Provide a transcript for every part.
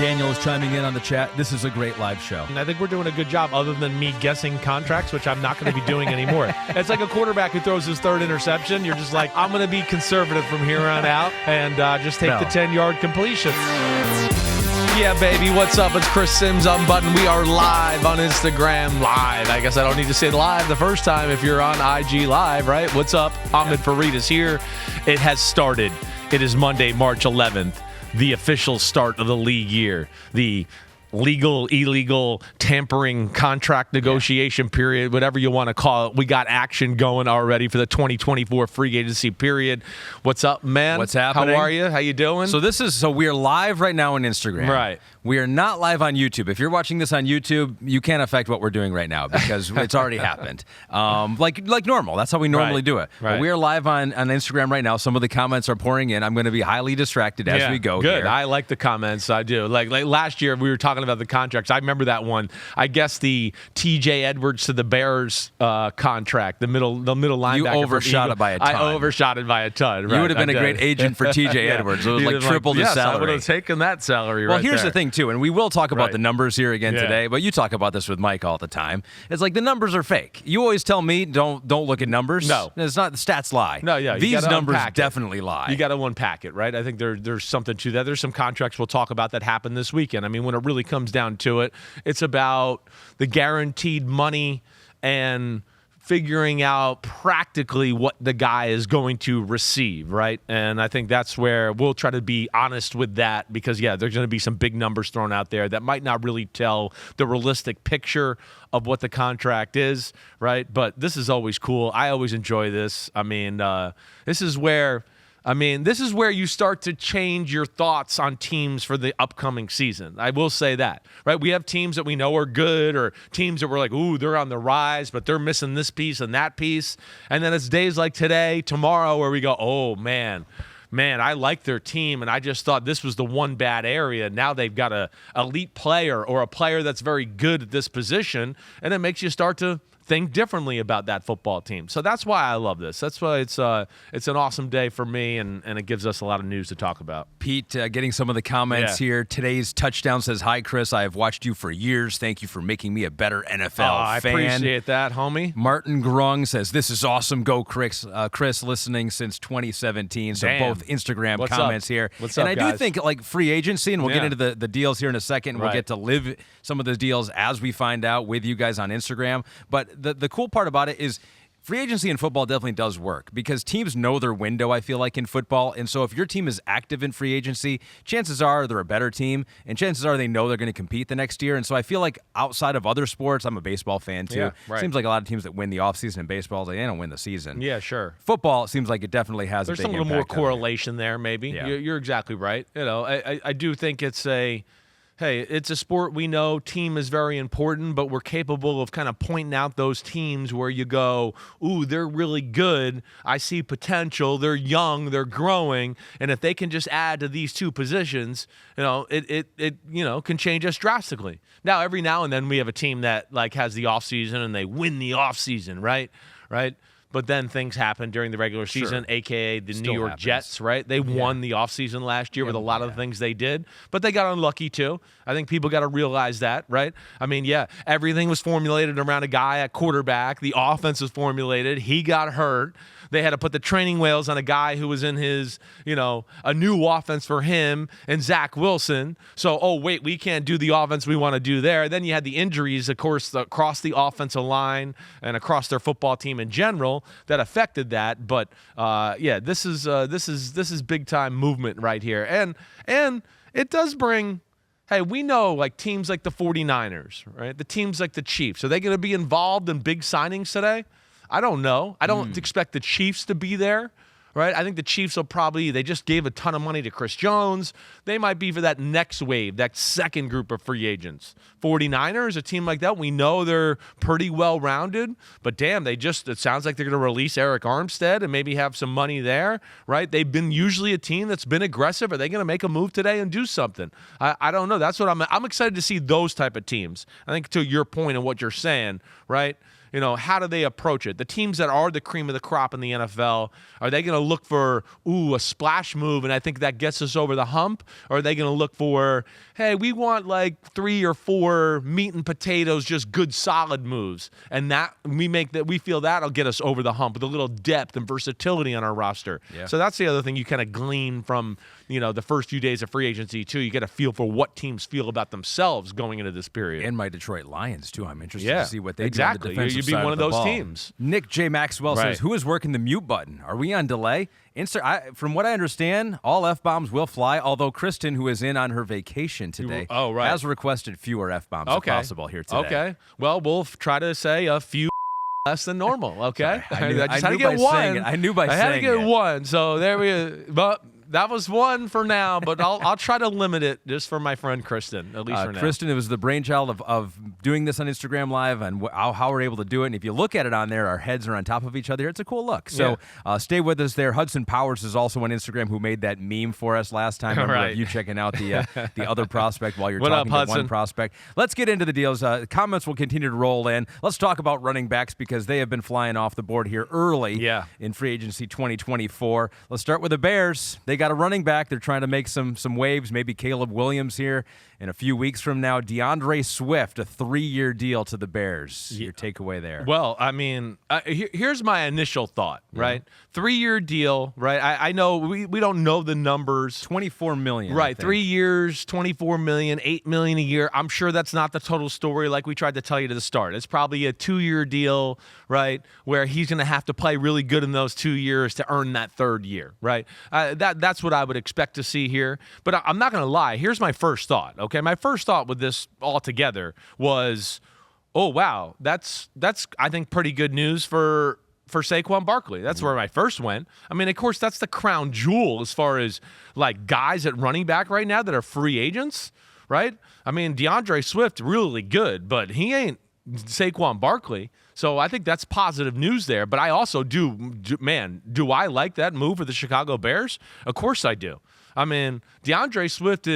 Daniel is chiming in on the chat. This is a great live show. And I think we're doing a good job other than me guessing contracts, which I'm not going to be doing anymore. It's like a quarterback who throws his third interception. You're just like, I'm going to be conservative from here on out and just take the 10-yard completion. Yeah, baby, what's up? It's Chris Sims Unbuttoned. We are live on Instagram Live. I guess I don't need to say live the first time if you're on IG Live, right? What's up? Ahmed Fareed is here. It has started. It is Monday, March 11th, the official start of the league year. The legal, illegal, tampering, contract negotiation period, whatever you want to call it. We got action going already for the 2024 free agency period. What's up, man? What's happening? How are you? How you doing? So we're live right now on Instagram. Right. We are not live on YouTube. If you're watching this on YouTube, you can't affect what we're doing right now because it's already happened. Like normal. That's how we normally do it. Right. But we are live on Instagram right now. Some of the comments are pouring in. I'm going to be highly distracted as we go good. here. I like the comments. I do. Like last year, we were talking about the contracts. I remember that one. I guess the T.J. Edwards to the Bears contract, the middle linebacker. You overshot it by a ton. I overshot it by a ton. Right? You would have been a great agent for T.J. Edwards. It was like triple his salary. I would have taken that salary Well, right here's there. the thing, too, and we will talk about the numbers here again today, but you talk about this with Mike all the time. It's like the numbers are fake. You always tell me don't look at numbers. No. It's not. The stats lie. No, yeah. These numbers definitely lie. You got to unpack it, right? I think there's something to that. There's some contracts we'll talk about that happened this weekend. I mean, when it really comes down to it, it's about the guaranteed money and figuring out practically what the guy is going to receive, right? And I think that's where we'll try to be honest with that because, there's going to be some big numbers thrown out there that might not really tell the realistic picture of what the contract is, right? But this is always cool. I always enjoy this. I mean, this is where you start to change your thoughts on teams for the upcoming season. I will say that, right? We have teams that we know are good or teams that we're like, ooh, they're on the rise, but they're missing this piece and that piece. And then it's days like today, tomorrow, where we go, oh, man, I like their team, and I just thought this was the one bad area. Now they've got a elite player or a player that's very good at this position, and it makes you start to think differently about that football team. So that's why I love this. That's why it's an awesome day for me, and it gives us a lot of news to talk about. Pete, getting some of the comments here. Today's touchdown says, "Hi, Chris. I have watched you for years. Thank you for making me a better NFL fan." I appreciate that, homie. Martin Grung says, "This is awesome. Go, Chris. Chris, listening since 2017. So both Instagram comments here. What's up, and I do think like free agency, and we'll get into the deals here in a second. We'll get to live some of the deals as we find out with you guys on Instagram. But the cool part about it is free agency in football definitely does work because teams know their window, I feel like, in football. And so if your team is active in free agency, chances are they're a better team, and chances are they know they're going to compete the next year. And so I feel like outside of other sports, I'm a baseball fan too. Seems like a lot of teams that win the offseason in baseball, they don't win the season. Yeah, sure. Football, it seems like it definitely has There's a big some little more impact correlation there, maybe. Yeah. You're exactly right. You know, I do think it's it's a sport we know team is very important, but we're capable of kind of pointing out those teams where you go, ooh, they're really good. I see potential. They're young. They're growing. And if they can just add to these two positions, it can change us drastically. Now, every now and then we have a team that like has the offseason and they win the offseason, right? But then things happen during the regular season, a.k.a. the New York Jets, right? They won the offseason last year with a lot of the things they did, but they got unlucky too. I think people got to realize that, right? I mean, everything was formulated around a guy at quarterback. The offense was formulated. He got hurt. They had to put the training wheels on a guy who was in his, a new offense for him and Zach Wilson. So, we can't do the offense we want to do there. Then you had the injuries, of course, across the offensive line and across their football team in general that affected that. But this is big time movement right here, and it does bring. Hey, we know like teams like the 49ers, right? The teams like the Chiefs. Are they going to be involved in big signings today? I don't know. I don't expect the Chiefs to be there, right? I think the Chiefs will they just gave a ton of money to Chris Jones. They might be for that next wave, that second group of free agents. 49ers, a team like that, we know they're pretty well-rounded, but damn, it sounds like they're going to release Eric Armstead and maybe have some money there, right? They've been usually a team that's been aggressive. Are they going to make a move today and do something? I don't know. That's what I'm excited to see those type of teams. I think to your point and what you're saying, right? how do they approach it? The teams that are the cream of the crop in the NFL, are they going to look for, a splash move, and I think that gets us over the hump? Or are they going to look for, hey, we want like 3 or 4 meat and potatoes, just good solid moves, and that we feel that'll get us over the hump with a little depth and versatility on our roster. Yeah. So that's the other thing you kind of glean from the first few days of free agency too. You get a feel for what teams feel about themselves going into this period. And my Detroit Lions too. I'm interested to see what they do on the defensive You'd be side one of of the those ball. teams. Nick J. Maxwell says, "Who is working the mute button? Are we on delay?" From what I understand, all F-bombs will fly, although Kristen, who is in on her vacation today, has requested fewer F-bombs if possible here today. Okay. Well, we'll try to say a few less than normal, okay? I had to get one. I knew by saying it. I had to get one, so there we go. But that was one for now, but I'll try to limit it just for my friend Kristen, at least for now. Kristen, it was the brainchild of doing this on Instagram Live and how we're able to do it. And if you look at it on there, our heads are on top of each other. It's a cool look. So stay with us there. Hudson Powers is also on Instagram, who made that meme for us last time. Remember you checking out the other prospect while you're talking to one prospect. Let's get into the deals. Comments will continue to roll in. Let's talk about running backs because they have been flying off the board here early in free agency 2024. Let's start with the Bears. They got a running back. They're trying to make some waves, maybe Caleb Williams here in a few weeks from now. DeAndre Swift, a 3-year deal to the Bears. Your takeaway there? Well, I mean, here's my initial thought, right? 3-year deal, right? I know we don't know the numbers. $24 million. Right, 3 years, $24 million, $8 million a year. I'm sure that's not the total story like we tried to tell you to the start. It's probably a 2-year deal, right, where he's going to have to play really good in those 2 years to earn that 3rd year, right? That's what I would expect to see here. But I'm not going to lie. Here's my first thought, okay? My first thought with this altogether was, oh, wow, that's I think, pretty good news for Saquon Barkley. That's where my first went. I mean, of course, that's the crown jewel as far as, like, guys at running back right now that are free agents, right? I mean, DeAndre Swift, really good, but he ain't Saquon Barkley. So I think that's positive news there. But I also do I like that move for the Chicago Bears? Of course I do. I mean, DeAndre Swift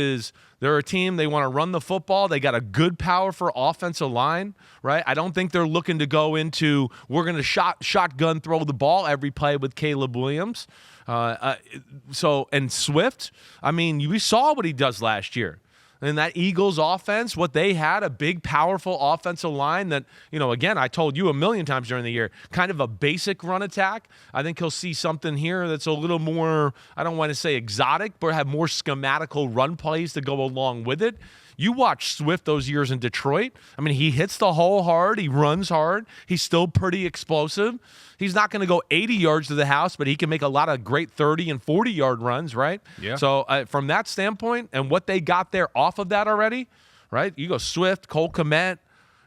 they're a team, they want to run the football. They got a good, powerful offensive line, right? I don't think they're looking to go into, we're going to shotgun throw the ball every play with Caleb Williams. And Swift, I mean, we saw what he does last year. And that Eagles offense, what they had, a big, powerful offensive line that, again, I told you a million times during the year, kind of a basic run attack. I think he'll see something here that's a little more, I don't want to say exotic, but have more schematical run plays to go along with it. You watch Swift those years in Detroit. I mean, he hits the hole hard. He runs hard. He's still pretty explosive. He's not going to go 80 yards to the house, but he can make a lot of great 30 and 40-yard runs, right? Yeah. So from that standpoint and what they got there off of that already, right? You go Swift, Cole Kmet,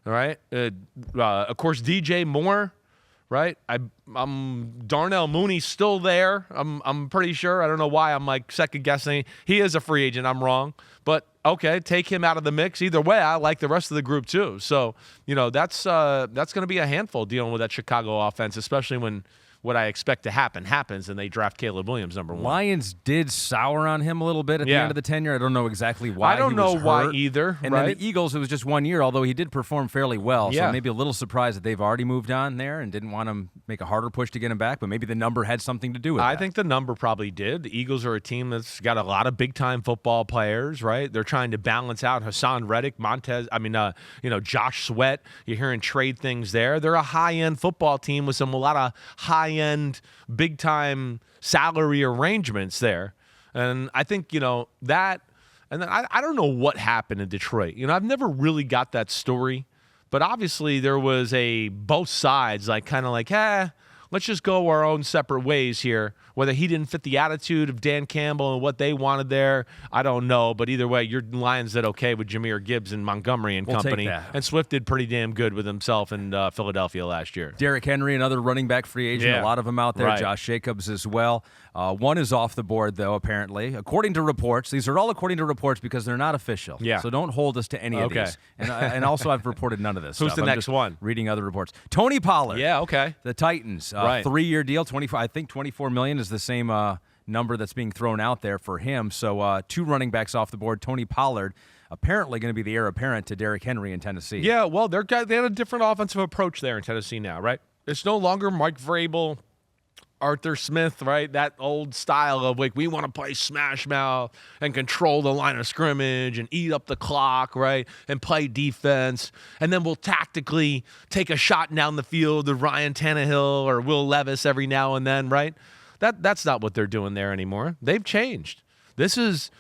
all right? Of course, DJ Moore, right? I'm Darnell Mooney's still there. I'm pretty sure. I don't know why I'm like second guessing. He is a free agent. I'm wrong. But okay, take him out of the mix. Either way, I like the rest of the group too. So, that's going to be a handful dealing with that Chicago offense, especially when what I expect to happen happens and they draft Caleb Williams number 1. Lions did sour on him a little bit at the end of the tenure. I don't know exactly why. I don't know why either. And then the Eagles, it was just 1 year, although he did perform fairly well. So maybe a little surprised that they've already moved on there and didn't want to make a harder push to get him back. But maybe the number had something to do with it. I think the number probably did. The Eagles are a team that's got a lot of big-time football players, right? They're trying to balance out Hassan Reddick, Josh Sweat. You're hearing trade things there. They're a high-end football team with a lot of high-end big-time salary arrangements there. And I think, that – and then I don't know what happened in Detroit. I've never really got that story. But obviously there was both sides, let's just go our own separate ways here. Whether he didn't fit the attitude of Dan Campbell and what they wanted there, I don't know. But either way, your Lions did okay with Jahmyr Gibbs and Montgomery and company. And Swift did pretty damn good with himself in Philadelphia last year. Derrick Henry, another running back free agent. A lot of them out there. Right. Josh Jacobs as well. One is off the board, though, apparently. According to reports. These are all according to reports because they're not official. Yeah. So don't hold us to any of these. And also, I've reported none of this Who's stuff. the next one? Reading other reports. Tony Pollard. Yeah, okay. The Titans. 3-year deal. I think $24 million is the same number that's being thrown out there for him. So 2 running backs off the board. Tony Pollard, apparently going to be the heir apparent to Derrick Henry in Tennessee. Yeah, well, they had a different offensive approach there in Tennessee now, right? It's no longer Mike Vrabel, Arthur Smith, right? That old style of like, we want to play smash mouth and control the line of scrimmage and eat up the clock, right? And play defense. And then we'll tactically take a shot down the field to Ryan Tannehill or Will Levis every now and then, right? That's not what they're doing there anymore. They've changed. This is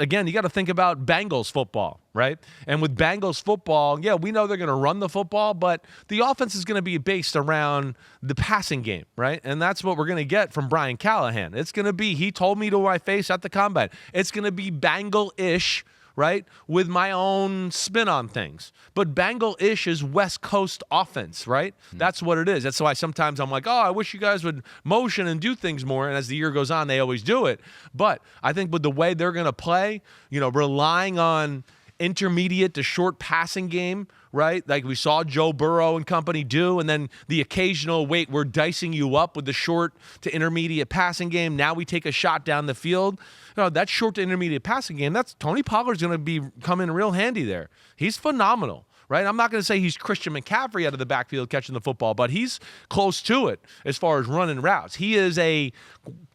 again, you got to think about Bengals football, right? And with Bengals football, yeah, we know they're going to run the football, but the offense is going to be based around the passing game, right? And that's what we're going to get from Brian Callahan. It's going to be, he told me to my face at the combine, it's going to be Bengal-ish, right, with my own spin on things. But Bengal-ish is West Coast offense, right? That's what it is. That's why sometimes I'm like, oh, I wish you guys would motion and do things more. And as the year goes on, they always do it. But I think with the way they're going to play, relying on intermediate to short passing game, right? Like we saw Joe Burrow and company do, and then the occasional, wait, we're dicing you up with the short to intermediate passing game. Now we take a shot down the field. That short to intermediate passing game, that's Tony Pollard's going to come in real handy there. He's phenomenal, right? I'm not going to say he's Christian McCaffrey out of the backfield catching the football, but he's close to it as far as running routes. He is a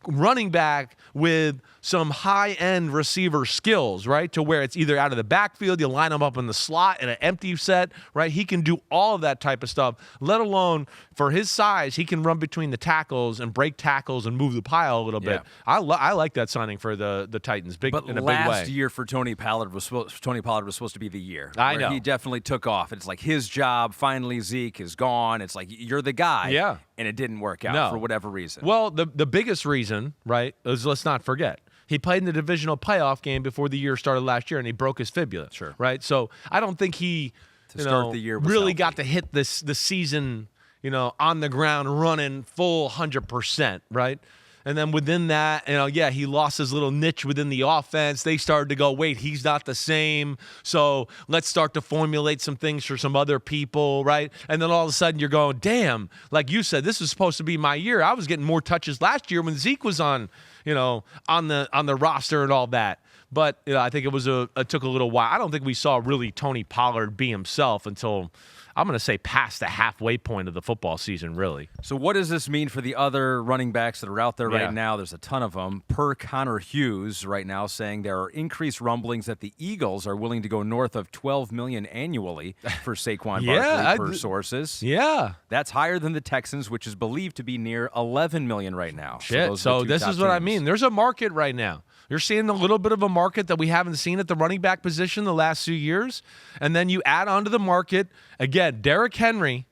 running back with some high-end receiver skills, right, to where it's either out of the backfield, you line him up in the slot in an empty set, right? He can do all of that type of stuff, let alone for his size, he can run between the tackles and break tackles and move the pile a little bit. I like that signing for the Titans in a big way. But last year for Tony Pollard was supposed to be the year. I know. He definitely took off. It's like his job, finally Zeke is gone. It's like you're the guy. Yeah. And it didn't work out for whatever reason. Well, the biggest reason, right, is let's not forget. He played in the divisional playoff game before the year started last year, and he broke his fibula. Sure. Right? So I don't think he start the year really got to hit the season, on the ground running full 100%, right? And then within that, he lost his little niche within the offense. They started to go, wait, he's not the same. So let's start to formulate some things for some other people, right? And then all of a sudden you're going, damn, like you said, this was supposed to be my year. I was getting more touches last year when Zeke was on the roster and all that. But I think it took a little while. I don't think we saw really Tony Pollard be himself until, I'm going to say, past the halfway point of the football season, really. So what does this mean for the other running backs that are out there right now? There's a ton of them. Per Connor Hughes right now saying there are increased rumblings that the Eagles are willing to go north of $12 million annually for Saquon Barkley per sources. Yeah. That's higher than the Texans, which is believed to be near $11 million right now. Shit. So this is what I mean. There's a market right now. You're seeing a little bit of a market that we haven't seen at the running back position the last few years. And then you add onto the market, again, Derrick Henry,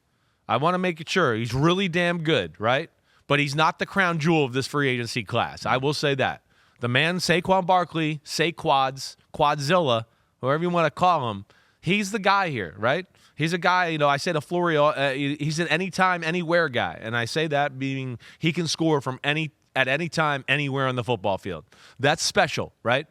I want to make it sure, he's really damn good, right? But he's not the crown jewel of this free agency class. I will say that. The man, Saquon Barkley, Quadzilla, whoever you want to call him, he's the guy here, right? He's a guy, I say to Florio, he's an anytime, anywhere guy. And I say that meaning he can score from at any time, anywhere on the football field. That's special, right?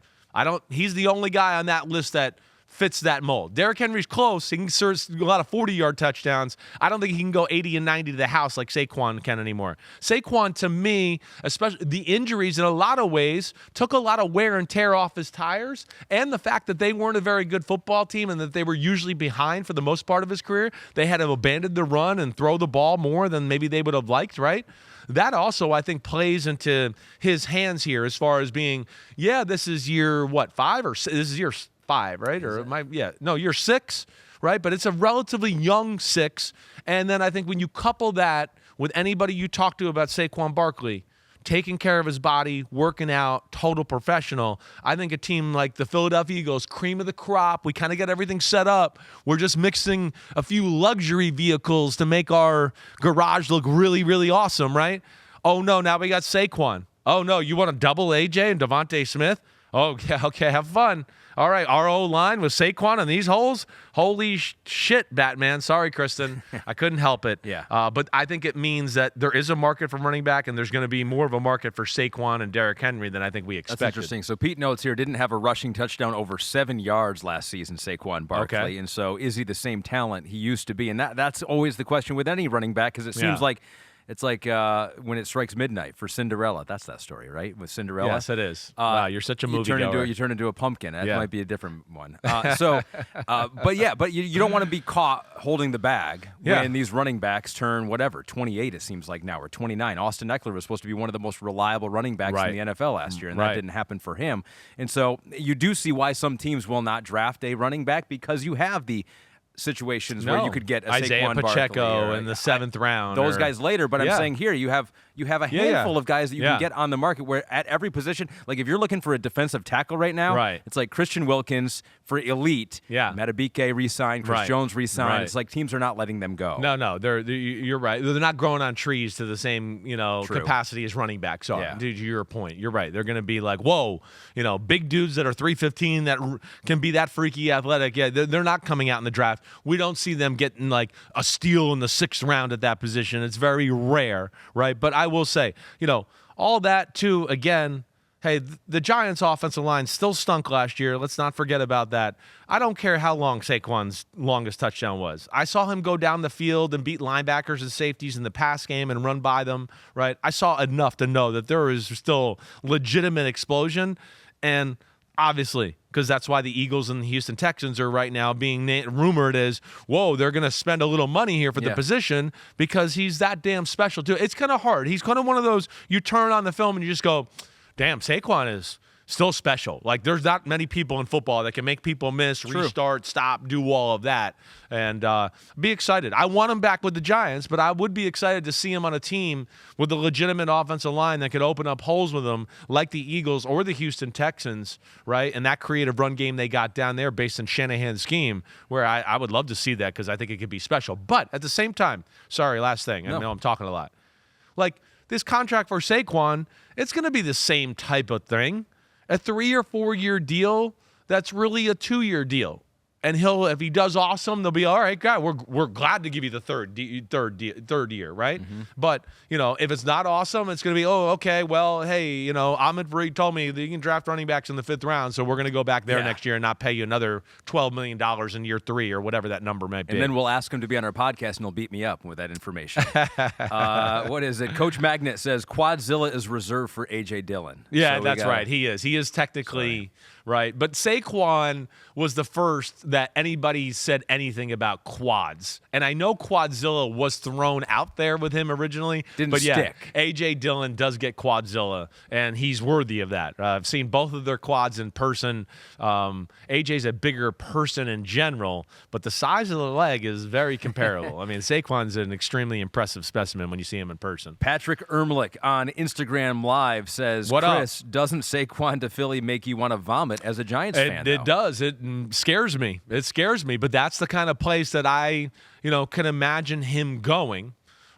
He's the only guy on that list that fits that mold. Derrick Henry's close. He can serve a lot of 40-yard touchdowns. I don't think he can go 80 and 90 to the house like Saquon can anymore. Saquon, to me, especially the injuries in a lot of ways, took a lot of wear and tear off his tires, and the fact that they weren't a very good football team and that they were usually behind for the most part of his career. They had to abandon the run and throw the ball more than maybe they would have liked, right? That also, I think, plays into his hands here as far as being, this is year, 5? Or this is year 5, right? Year 6, right? But it's a relatively young 6. And then I think when you couple that with anybody you talk to about Saquon Barkley, taking care of his body, working out, total professional, I think a team like the Philadelphia Eagles, cream of the crop, we kind of got everything set up. We're just mixing a few luxury vehicles to make our garage look really, really awesome, right? Oh, no, now we got Saquon. Oh, no, you want to double AJ and Devontae Smith? Oh, yeah, okay, have fun. All right, our O-line with Saquon in these holes? Holy shit, Batman. Sorry, Kristen. I couldn't help it. Yeah. But I think it means that there is a market for running back, and there's going to be more of a market for Saquon and Derrick Henry than I think we expected. That's interesting. So Pete notes here, didn't have a rushing touchdown over 7 yards last season, Saquon Barkley. Okay. And so is he the same talent he used to be? And that's always the question with any running back, because it seems like It's like when it strikes midnight for Cinderella. That's that story, right? With Cinderella. Yes, it is. Wow, you're such a moviegoer. You turn into a pumpkin. That might be a different one. But you don't want to be caught holding the bag when these running backs turn 28. It seems like now, or 29. Austin Eckler was supposed to be one of the most reliable running backs in the NFL last year, and that didn't happen for him. And so you do see why some teams will not draft a running back, because you have the situations where you could get a Isaiah Saquon Pacheco Barkley in the 7th round. Those guys later, but I'm saying here you have a handful of guys that you can get on the market where at every position, like if you're looking for a defensive tackle right now, it's like Christian Wilkins for elite. Madubuike re-signed, Chris Jones re-signed. It's like teams are not letting them go. No, you're right. They're not growing on trees to the same capacity as running backs are. Dude, to your point, you're right. They're going to be like, whoa, big dudes that are 315 that can be that freaky athletic. Yeah, they're not coming out in the draft. We don't see them getting like a steal in the 6th round at that position. It's very rare, right? But I will say, all that too, again, hey, the Giants' offensive line still stunk last year. Let's not forget about that. I don't care how long Saquon's longest touchdown was. I saw him go down the field and beat linebackers and safeties in the pass game and run by them, right? I saw enough to know that there is still legitimate explosion. And obviously, because that's why the Eagles and the Houston Texans are right now being rumored as, whoa, they're going to spend a little money here for the position because he's that damn special too. It's kind of hard. He's kind of one of those, you turn on the film and you just go, damn, Saquon is still special. Like, there's not many people in football that can make people miss, restart, stop, do all of that, and be excited. I want him back with the Giants, but I would be excited to see him on a team with a legitimate offensive line that could open up holes with him, like the Eagles or the Houston Texans, right? And that creative run game they got down there based on Shanahan's scheme, where I would love to see that because I think it could be special. But at the same time, sorry, last thing. I know I'm talking a lot. Like, this contract for Saquon, it's going to be the same type of thing. A 3 or 4 year deal that's really a 2-year deal. And if he does awesome, they'll be all right, guy. We're glad to give you the third year, right? Mm-hmm. But if it's not awesome, it's going to be okay. Well, hey, Ahmed Fareed told me that you can draft running backs in the 5th round, so we're going to go back there next year and not pay you another $12 million in year 3 or whatever that number might be. And then we'll ask him to be on our podcast, and he'll beat me up with that information. What is it? Coach Magnet says Quadzilla is reserved for A.J. Dillon. Yeah, so that's right. He is. He is technically. Right. But Saquon was the first that anybody said anything about quads. And I know Quadzilla was thrown out there with him originally. Didn't stick. A.J. Dillon does get Quadzilla, and he's worthy of that. I've seen both of their quads in person. A.J.'s a bigger person in general, but the size of the leg is very comparable. I mean, Saquon's an extremely impressive specimen when you see him in person. Patrick Ermlich on Instagram Live says, Chris, doesn't Saquon to Philly make you want to vomit as a Giants fan? It does. It scares me. It scares me. But that's the kind of place that I, can imagine him going,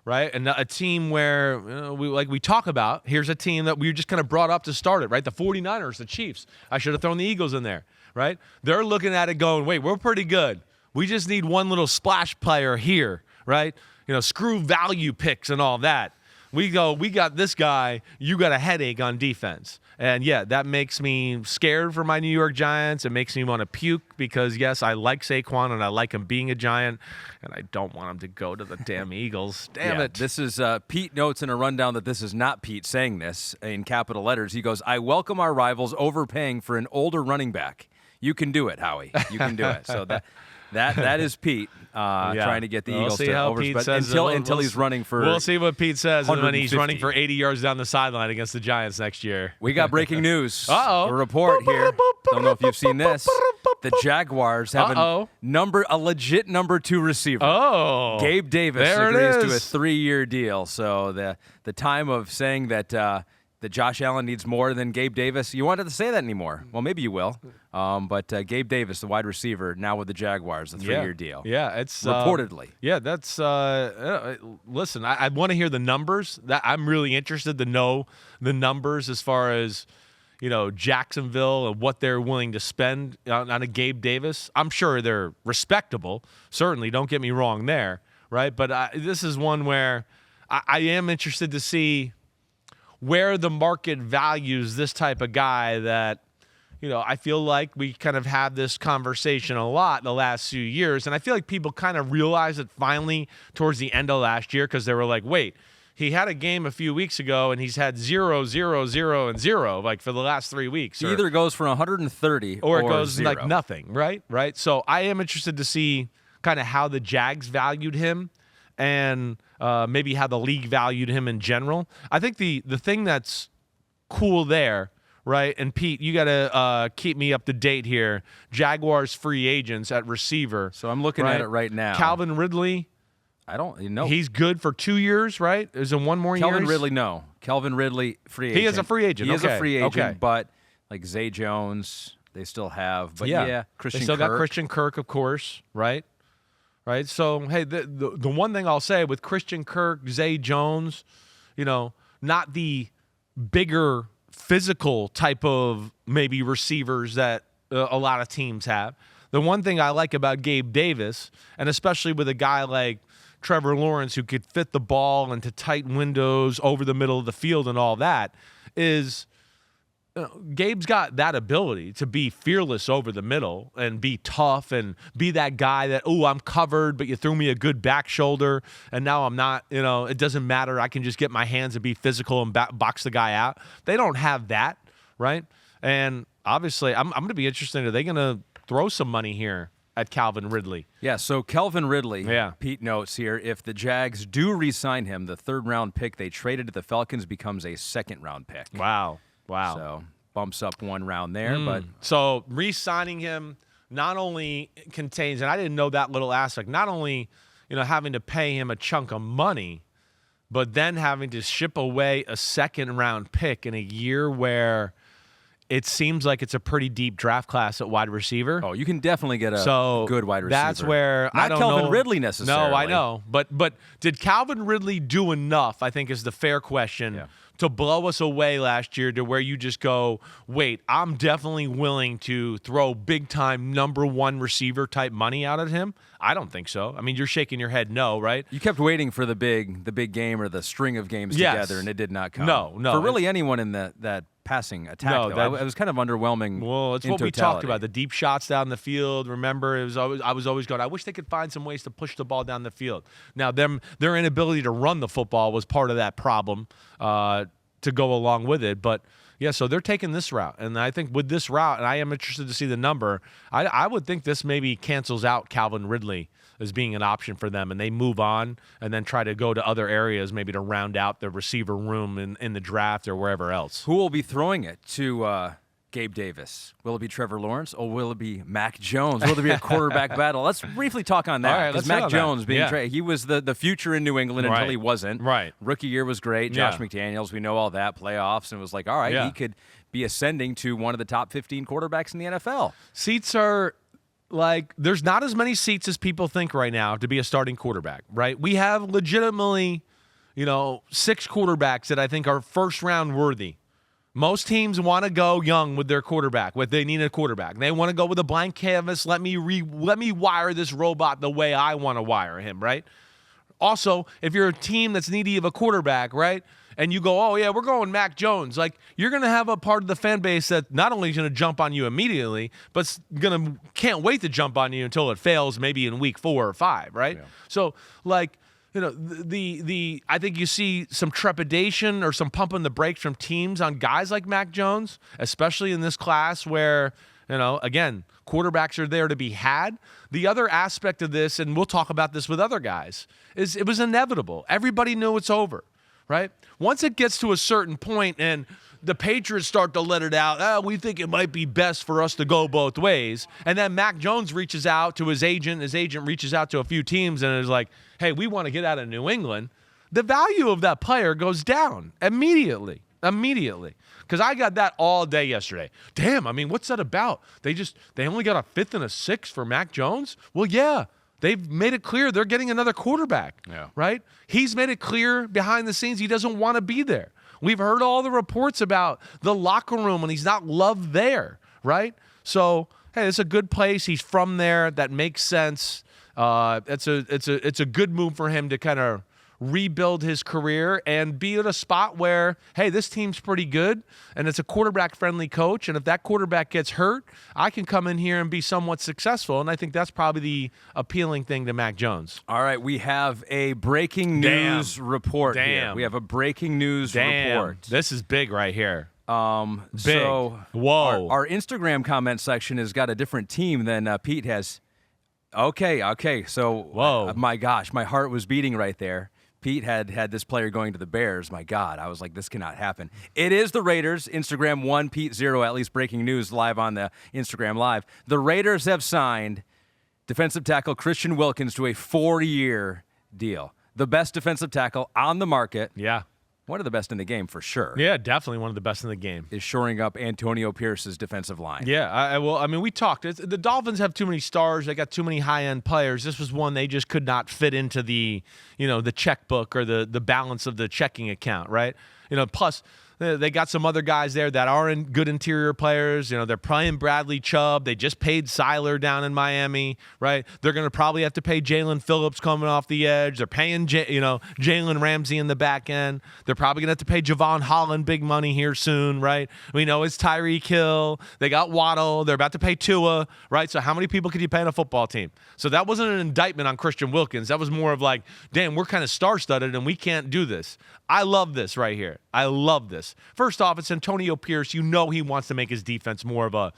right? And a team where, we talk about, here's a team that we just kind of brought up to start it, right? The 49ers, the Chiefs. I should have thrown the Eagles in there, right? They're looking at it going, wait, we're pretty good. We just need one little splash player here, right? Screw value picks and all that. We got this guy, you got a headache on defense. And, that makes me scared for my New York Giants. It makes me want to puke because, yes, I like Saquon and I like him being a Giant, and I don't want him to go to the damn Eagles. Damn it. This is Pete notes in a rundown that this is not Pete saying this in capital letters. He goes, I welcome our rivals overpaying for an older running back. You can do it, Howie. You can do it. So that is Pete trying to get the Eagles to overspend until he's running for. We'll see what Pete says when he's running for 80 yards down the sideline against the Giants next year. We got breaking news. A report here. Don't know if you've seen this. The Jaguars have a legit number 2 receiver. Gabe Davis agrees to a 3-year deal. So the time of saying that Josh Allen needs more than Gabe Davis. You wanted to say that anymore. Well, maybe you will. But Gabe Davis, the wide receiver, now with the Jaguars, the 3-year deal. Yeah, it's reportedly. That's listen, I want to hear the numbers. That I'm really interested to know the numbers as far as Jacksonville and what they're willing to spend on a Gabe Davis. I'm sure they're respectable. Certainly, don't get me wrong there, right? But this is one where I am interested to see where the market values this type of guy that, I feel like we kind of have this conversation a lot the last few years. And I feel like people kind of realized it finally towards the end of last year because they were like, wait, he had a game a few weeks ago, and he's had 0, 0, 0, and 0 like for the last 3 weeks. He either goes for 130 or it goes 0. like nothing, right? So I am interested to see kind of how the Jags valued him and maybe how the league valued him in general. I think the thing that's cool there, right? And Pete, you got to keep me up to date here. Jaguars free agents at receiver. So I'm looking at it right now. Calvin Ridley. I don't know. He's good for 2 years, right? Is it one more year? Calvin Ridley, no. Calvin Ridley, free agent. He is a free agent. He is a free agent, okay. but like Zay Jones, they still have. But Christian they still Kirk. got Christian Kirk, of course, right? Right. So hey, the one thing I'll say with Christian Kirk, Zay Jones, not the bigger physical type of maybe receivers that a lot of teams have. The one thing I like about Gabe Davis, and especially with a guy like Trevor Lawrence who could fit the ball into tight windows over the middle of the field and all that, is Gabe's got that ability to be fearless over the middle and be tough and be that guy that, I'm covered, but you threw me a good back shoulder, and now I'm not, it doesn't matter. I can just get my hands and be physical and box the guy out. They don't have that, right? And obviously, I'm going to be interested. Are they going to throw some money here at Calvin Ridley? Yeah, so Calvin Ridley, Pete notes here, if the Jags do re-sign him, the third-round pick they traded to the Falcons becomes a second-round pick. Wow. So bumps up one round there. But so re-signing him not only contains, and I didn't know that little aspect, not only having to pay him a chunk of money, but then having to ship away a second-round pick in a year where it seems like it's a pretty deep draft class at wide receiver. Oh, you can definitely get a good wide receiver. That's where Not I don't Calvin know. Ridley necessarily. No, I know. But did Calvin Ridley do enough, I think is the fair question, to blow us away last year to where you just go, wait, I'm definitely willing to throw big-time number one receiver type money out at him? I don't think so. I mean, you're shaking your head no, right? You kept waiting for the big game or the string of games together, and it did not come. No. For really anyone in that passing attack, it was kind of underwhelming. Well, it's what we talked about, the deep shots down the field. Remember, I was always going, I wish they could find some ways to push the ball down the field. Now, their inability to run the football was part of that problem to go along with it. But, yeah, so they're taking this route. And I think with this route, and I am interested to see the number, I would think this maybe cancels out Calvin Ridley as being an option for them, and they move on and then try to go to other areas maybe to round out the receiver room in the draft or wherever else. Who will be throwing it to Gabe Davis? Will it be Trevor Lawrence or will it be Mac Jones? Will there be a quarterback battle? Let's briefly talk on that. Because Mac Jones being traded, he was the future in New England until he wasn't. Right. Rookie year was great. Josh McDaniels, we know all that. Playoffs, and it was like, all right, he could be ascending to one of the top 15 quarterbacks in the NFL. Seats are... there's not as many seats as people think right now to be a starting quarterback, right? We have legitimately, 6 quarterbacks that I think are first-round worthy. Most teams want to go young with their quarterback, what they need a quarterback. They want to go with a blank canvas. Let me wire this robot the way I want to wire him, right? Also, if you're a team that's needy of a quarterback, right, and you go, oh, yeah, we're going Mac Jones, you're going to have a part of the fan base that not only is going to jump on you immediately, but can't wait to jump on you until it fails maybe in week 4 or 5, right? Yeah. So, I think you see some trepidation or some pumping the brakes from teams on guys like Mac Jones, especially in this class where, again, quarterbacks are there to be had. The other aspect of this, and we'll talk about this with other guys, is it was inevitable. Everybody knew it's over, right? Once it gets to a certain point and the Patriots start to let it out, we think it might be best for us to go both ways. And then Mac Jones reaches out to his agent reaches out to a few teams and is like, hey, we want to get out of New England. The value of that player goes down immediately. Because I got that all day yesterday. Damn, I mean, what's that about? They only got a 5th and a 6th for Mac Jones? Well, yeah. They've made it clear they're getting another quarterback, right? He's made it clear behind the scenes he doesn't want to be there. We've heard all the reports about the locker room and he's not loved there, right? So, hey, it's a good place. He's from there. That makes sense. It's a good move for him to kind of rebuild his career and be at a spot where, hey, this team's pretty good and it's a quarterback-friendly coach, and if that quarterback gets hurt, I can come in here and be somewhat successful, and I think that's probably the appealing thing to Mac Jones. All right, we have a breaking news report here. We have a breaking news report. This is big right here. Big. So whoa. Our Instagram comment section has got a different team than Pete has. Okay. So, whoa. My gosh, my heart was beating right there. Pete had this player going to the Bears. My God, I was like, this cannot happen. It is the Raiders. Instagram 1, Pete 0, at least breaking news live on the Instagram Live. The Raiders have signed defensive tackle Christian Wilkins to a 4-year deal. The best defensive tackle on the market. Yeah. One of the best in the game for sure. Yeah, definitely one of the best in the game. Is shoring up Antonio Pierce's defensive line. Yeah, we talked. The Dolphins have too many stars. They got too many high-end players. This was one they just could not fit into the checkbook or the balance of the checking account, right? Plus they got some other guys there that are good interior players. They're playing Bradley Chubb. They just paid Seiler down in Miami, right? They're going to probably have to pay Jalen Phillips coming off the edge. They're paying Jalen Ramsey in the back end. They're probably going to have to pay Javon Holland big money here soon, right? We know it's Tyreek Hill. They got Waddle. They're about to pay Tua, right? So how many people could you pay on a football team? So that wasn't an indictment on Christian Wilkins. That was more of like, damn, we're kind of star-studded and we can't do this. I love this right here. I love this. First off, it's Antonio Pierce. He wants to make his defense more of a,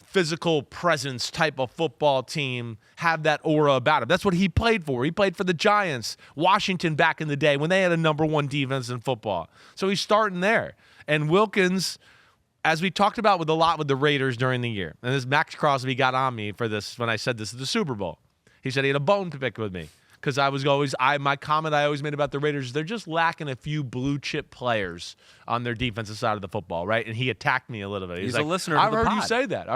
physical presence type of football team, have that aura about him. That's what he played for. He played for the Giants, Washington back in the day when they had a number 1 defense in football. So he's starting there. And Wilkins, as we talked about with the Raiders during the year, and this Max Crosby got on me for this when I said this at the Super Bowl. He said he had a bone to pick with me. Because my comment I always made about the Raiders is they're just lacking a few blue chip players on their defensive side of the football, right? And he attacked me a little bit. He's like, a listener. I heard you say that.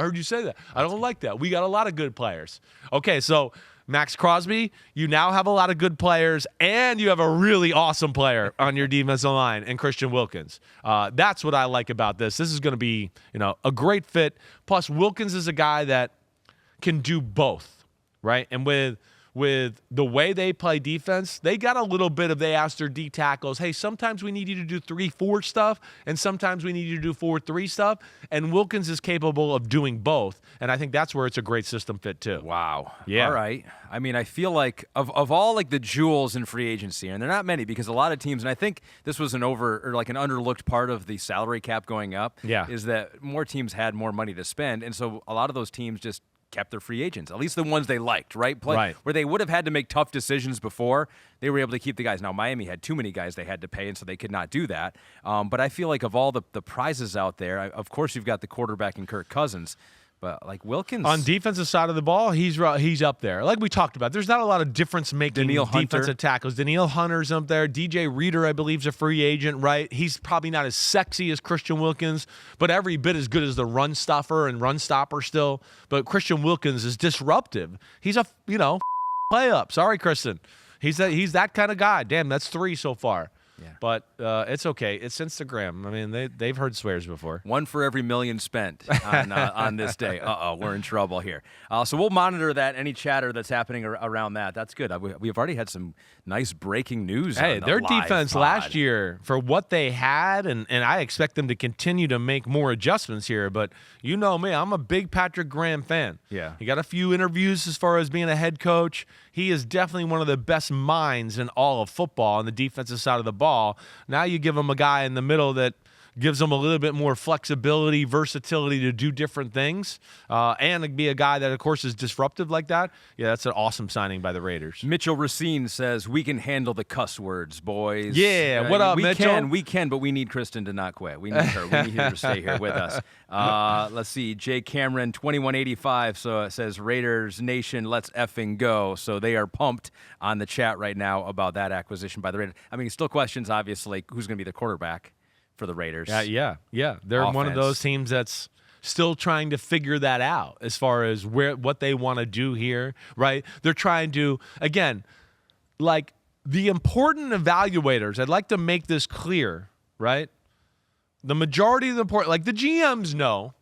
I don't like that. We got a lot of good players. Okay, so Max Crosby, you now have a lot of good players, and you have a really awesome player on your defensive line, and Christian Wilkins. That's what I like about this. This is going to be, a great fit. Plus, Wilkins is a guy that can do both, right? And with the way they play defense, they got a little bit of, they asked their D tackles, hey, sometimes we need you to do 3-4 stuff, and sometimes we need you to do 4-3 stuff, and Wilkins is capable of doing both, and I think that's where it's a great system fit too. Wow. Yeah. All right. I mean, I feel like of all like the jewels in free agency, and they're not many because a lot of teams, and I think this was an underlooked part of the salary cap going up, is that more teams had more money to spend, and so a lot of those teams just kept their free agents, at least the ones they liked, right? Where they would have had to make tough decisions before, they were able to keep the guys. Now, Miami had too many guys they had to pay, and so they could not do that. But I feel like of all the prizes out there, of course you've got the quarterback in Kirk Cousins, but like Wilkins. On defensive side of the ball, he's up there. Like we talked about, there's not a lot of difference-making defensive tackles. Danielle Hunter's up there. DJ Reader, I believe, is a free agent, right? He's probably not as sexy as Christian Wilkins, but every bit as good as the run stuffer and run stopper still. But Christian Wilkins is disruptive. He's a, play up. Sorry, Kristen. He's that kind of guy. Damn, that's 3 so far. Yeah. But it's okay. It's Instagram. I mean, they've heard swears before. 1 for every million spent on this day. We're in trouble here. So we'll monitor that, any chatter that's happening around that. That's good. We've already had some nice breaking news. Hey, their defense pod. last year, for what they had, and I expect them to continue to make more adjustments here, but you know me, I'm a big Patrick Graham fan. Yeah. He got a few interviews as far as being a head coach. He is definitely one of the best minds in all of football on the defensive side of the ball. Now you give him a guy in the middle that gives him a little bit more flexibility, versatility to do different things, and be a guy that, of course, is disruptive like that. Yeah, that's an awesome signing by the Raiders. Mitchell Racine says, we can handle the cuss words, boys. Yeah, what up, Mitchell? We can, but we need Kristen to not quit. We need her. We need her to stay here with us. Let's see. Jay Cameron, 2185, says, Raiders Nation, let's effing go. So they are pumped on the chat right now about that acquisition by the Raiders. I mean, still questions, obviously, who's going to be the quarterback for the Raiders. Yeah. They're one of those teams that's still trying to figure that out as far as what they want to do here, right? They're trying to, again, like the important evaluators, I'd like to make this clear, right? The majority of the important, like the GMs know,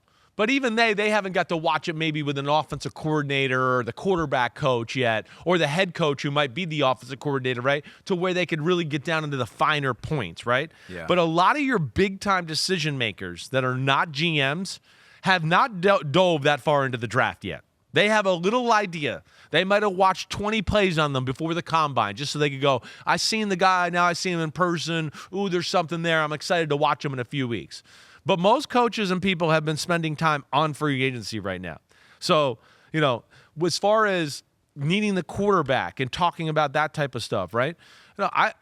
But even they haven't got to watch it maybe with an offensive coordinator or the quarterback coach yet, or the head coach who might be the offensive coordinator, right, to where they could really get down into the finer points, right? Yeah. But a lot of your big-time decision makers that are not GMs have not dove that far into the draft yet. They have a little idea. They might have watched 20 plays on them before the combine just so they could go, I seen the guy, now I see him in person. Ooh, there's something there. I'm excited to watch him in a few weeks. But most coaches and people have been spending time on free agency right now. So, as far as needing the quarterback and talking about that type of stuff, right? I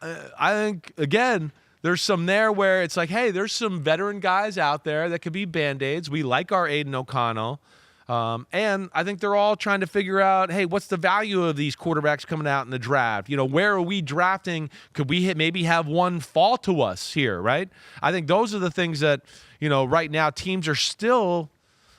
think, again, there's some there where it's like, hey, there's some veteran guys out there that could be Band-Aids. We like our Aiden O'Connell. And I think they're all trying to figure out, hey, what's the value of these quarterbacks coming out in the draft? Where are we drafting? Could we maybe have one fall to us here, right? I think those are the things that, right now teams are still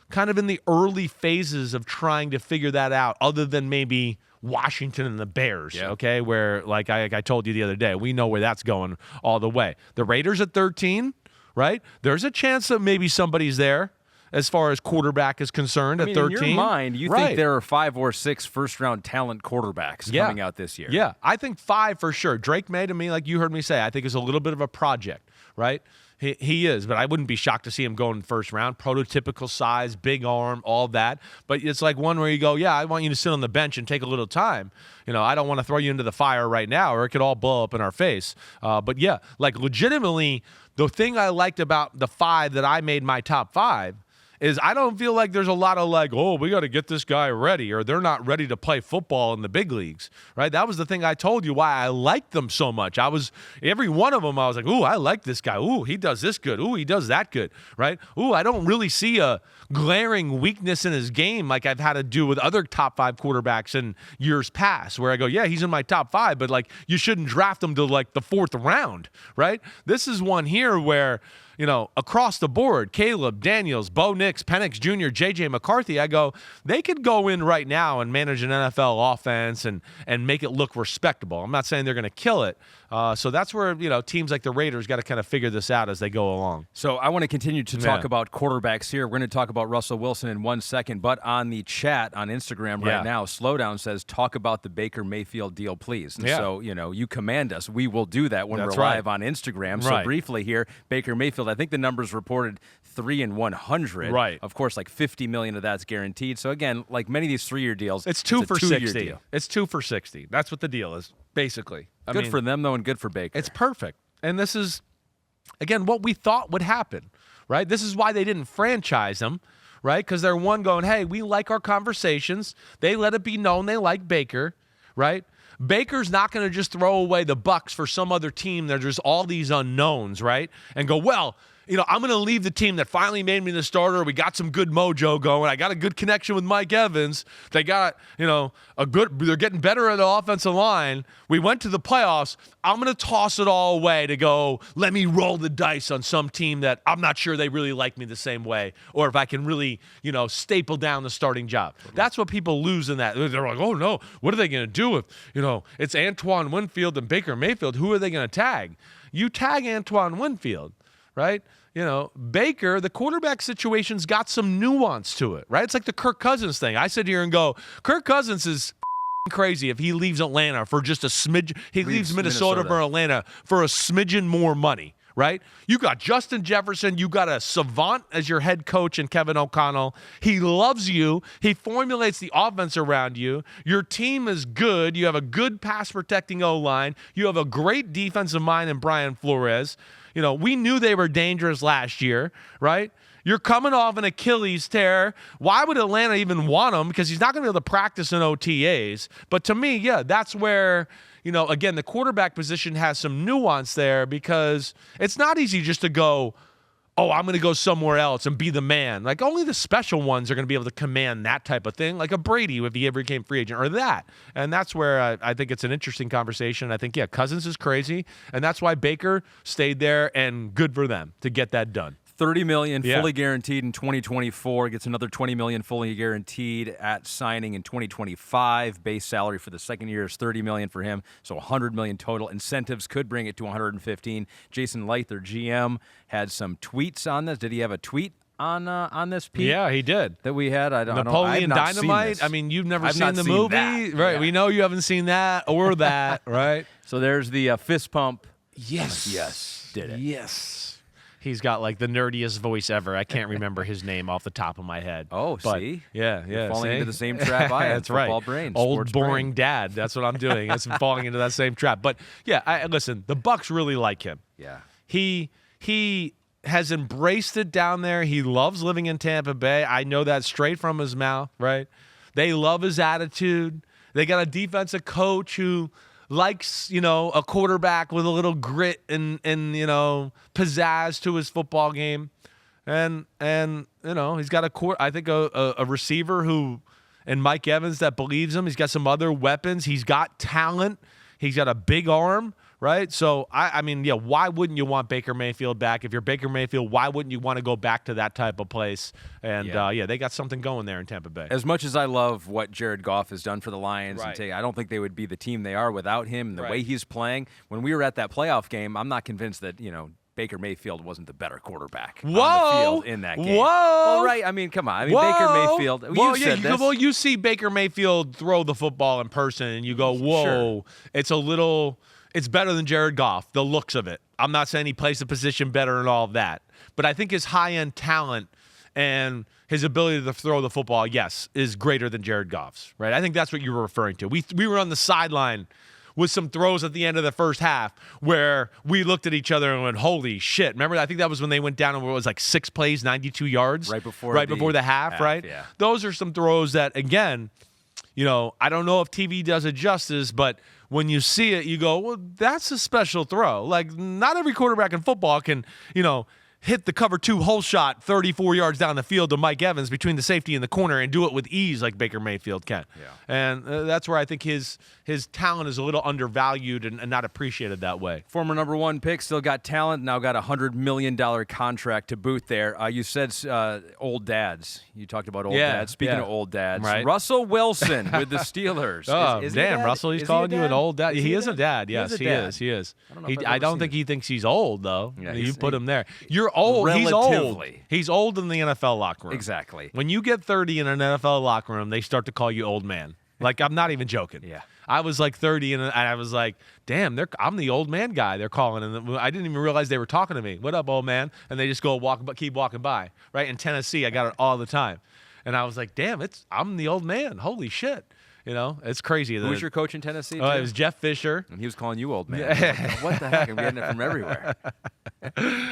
kind of in the early phases of trying to figure that out, other than maybe Washington and the Bears, okay, where, like I told you the other day, we know where that's going all the way. The Raiders at 13, right? There's a chance that maybe somebody's there as far as quarterback is concerned at 13. In your mind, you think there are 5 or 6 first-round talent quarterbacks coming out this year. Yeah, I think 5 for sure. Drake May, to me, like you heard me say, I think is a little bit of a project, right? He is, but I wouldn't be shocked to see him go in the first round. Prototypical size, big arm, all that. But it's like one where you go, I want you to sit on the bench and take a little time. I don't want to throw you into the fire right now, or it could all blow up in our face. But yeah, like legitimately, the thing I liked about the 5 that I made my top 5 is I don't feel like there's a lot of like, oh, we got to get this guy ready, or they're not ready to play football in the big leagues, right? That was the thing I told you why I liked them so much. Every one of them, I was like, ooh, I like this guy. Ooh, he does this good. Ooh, he does that good, right? Ooh, I don't really see a glaring weakness in his game like I've had to do with other top 5 quarterbacks in years past, where I go, yeah, he's in my top 5, but like you shouldn't draft him to like the 4th round, right? This is one here where, across the board, Caleb, Daniels, Bo Nix, Penix Jr., J.J. McCarthy, I go, they could go in right now and manage an NFL offense and make it look respectable. I'm not saying they're going to kill it. So that's where, teams like the Raiders got to kind of figure this out as they go along. So I want to continue to talk about quarterbacks here. We're going to talk about Russell Wilson in 1 second, but on the chat on Instagram right now, Slowdown says, talk about the Baker Mayfield deal, please. And so, you command us. We will do that when we're live on Instagram. So briefly here, Baker Mayfield, I think the numbers reported 3 and 100. Right. Of course, like $50 million of that's guaranteed. So again, like many of these 3-year deals, it's 2 for 60. Deal. It's 2 for 60. That's what the deal is, basically. Good for them, though, and good for Baker. It's perfect. And this is, again, what we thought would happen, right? This is why they didn't franchise him, right? Because they're one going, hey, we like our conversations. They let it be known they like Baker, right? Baker's not going to just throw away the Bucs for some other team. There's just all these unknowns, right? And go, well, I'm going to leave the team that finally made me the starter. We got some good mojo going. I got a good connection with Mike Evans. They got, they're getting better at the offensive line. We went to the playoffs. I'm going to toss it all away to go, let me roll the dice on some team that I'm not sure they really like me the same way, or if I can really, staple down the starting job. That's what people lose in that. They're like, oh, no, what are they going to do if, it's Antoine Winfield and Baker Mayfield? Who are they going to tag? You tag Antoine Winfield, right? Baker, the quarterback situation's got some nuance to it, right? It's like the Kirk Cousins thing. I sit here and go, Kirk Cousins is crazy if he leaves Atlanta for just a smidge. He leaves Minnesota for Atlanta for a smidgen more money, right? You got Justin Jefferson. You got a savant as your head coach in Kevin O'Connell. He loves you. He formulates the offense around you. Your team is good. You have a good pass-protecting O-line. You have a great defensive mind in Brian Flores. We knew they were dangerous last year, right? You're coming off an Achilles tear. Why would Atlanta even want him? Because he's not going to be able to practice in OTAs. But to me, that's where, again, the quarterback position has some nuance there, because it's not easy just to go, oh, I'm going to go somewhere else and be the man. Like, only the special ones are going to be able to command that type of thing, like a Brady if he ever became free agent, or that. And that's where I think it's an interesting conversation. I think, Cousins is crazy, and that's why Baker stayed there, and good for them to get that done. $30 million fully guaranteed in 2024. Gets another $20 million fully guaranteed at signing in 2025. Base salary for the second year is $30 million for him, so $100 million total. Incentives could bring it to $115. Jason Light, their GM, had some tweets on this. Did he have a tweet on this, Pete? Yeah, he did. That we had. Napoleon Dynamite. I mean, you've never seen the movie, right? Yeah. We know you haven't seen that or that, right? So there's the fist pump. Yes. Did it. Yes. He's got like the nerdiest voice ever. I can't remember his name off the top of my head. Oh, but, see? Yeah. You're falling into the same trap I am. That's right. Football brain, old boring brain. dad. That's what I'm doing. It's falling into that same trap. But yeah, listen, the Bucs really like him. Yeah. He has embraced it down there. He loves living in Tampa Bay. I know that straight from his mouth, right? They love his attitude. They got a defensive coach who likes, a quarterback with a little grit and pizzazz to his football game. And he's got a receiver who, and Mike Evans, that believes him. He's got some other weapons. He's got talent. He's got a big arm, right? So, why wouldn't you want Baker Mayfield back? If you're Baker Mayfield, why wouldn't you want to go back to that type of place? And, they got something going there in Tampa Bay. As much as I love what Jared Goff has done for the Lions, Right. I don't think they would be the team they are without him. The Right. way he's playing, when we were at that playoff game, I'm not convinced that, Baker Mayfield wasn't the better quarterback on the field in that game. Whoa! Well, right. I mean, come on. I mean, Baker Mayfield. Said this. Well, you see Baker Mayfield throw the football in person, and you go, whoa, Sure. It's better than Jared Goff, the looks of it. I'm not saying he plays the position better and all of that, but I think his high-end talent and his ability to throw the football, yes, is greater than Jared Goff's, right? I think that's what you were referring to. We were on the sideline with some throws at the end of the first half where we looked at each other and went, holy shit. Remember, I think that was when they went down and it was like 6 plays, 92 yards. Right before the half, right? Yeah. Those are some throws that, again, I don't know if TV does it justice, but when you see it, you go, well, that's a special throw. Like, not every quarterback in football can, hit the cover 2 hole shot 34 yards down the field to Mike Evans between the safety and the corner and do it with ease like Baker Mayfield can. Yeah. And that's where I think his talent is a little undervalued and not appreciated that way. Former number 1 pick, still got talent, now got a $100 million contract to boot there. You said old dads. You talked about old dads. Speaking of old dads, right. Russell Wilson with the Steelers. Is damn, Russell, he's calling you an old dad. He is a dad. Yes, he is. He is. I don't think he thinks he's old, though. Yeah, you put him there. You're old. He's old. He's old in the NFL locker room. Exactly. When you get 30 in an NFL locker room, they start to call you old man. Like, I'm not even joking. Yeah. I was like 30, and I was like, damn, I'm the old man guy they're calling. And I didn't even realize they were talking to me. What up, old man? And they just keep walking by. Right? In Tennessee, I got it all the time. And I was like, damn, I'm the old man. Holy shit. It's crazy. Who was your coach in Tennessee? It was Jeff Fisher. And he was calling you old man. What the heck? I'm getting it from everywhere.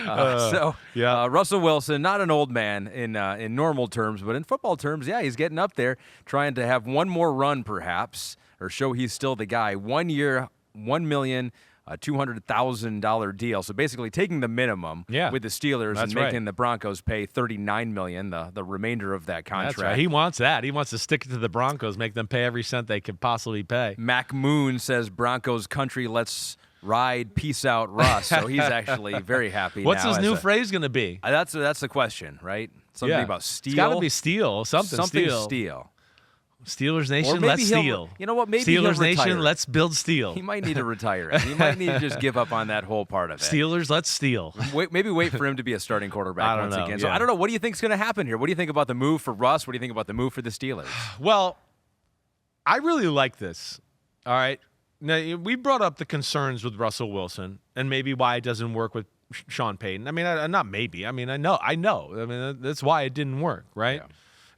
Russell Wilson, not an old man in normal terms, but in football terms, yeah, he's getting up there, trying to have one more run perhaps, or show he's still the guy. 1 year, $1,200,000 deal. So basically taking the minimum with the Steelers and making the Broncos pay $39 million, the remainder of that contract. That's right. He wants that. He wants to stick it to the Broncos, make them pay every cent they could possibly pay. Mac Moon says Broncos country, let's ride, peace out, Russ. So he's actually very happy. What's his new phrase going to be? That's the question, right? Something about steel. It's got to be steel. Something steel. Steelers Nation, let's steal. You know what? Maybe Steelers Nation, let's build steel. He might need to retire. He might need to just give up on that whole part of it. Steelers, let's steal. Maybe wait for him to be a starting quarterback once again. So I don't know. What do you think is going to happen here? What do you think about the move for Russ? What do you think about the move for the Steelers? Well, I really like this. All right. Now, we brought up the concerns with Russell Wilson and maybe why it doesn't work with Sean Payton. I mean, not maybe. I mean, I know. I mean, that's why it didn't work, right?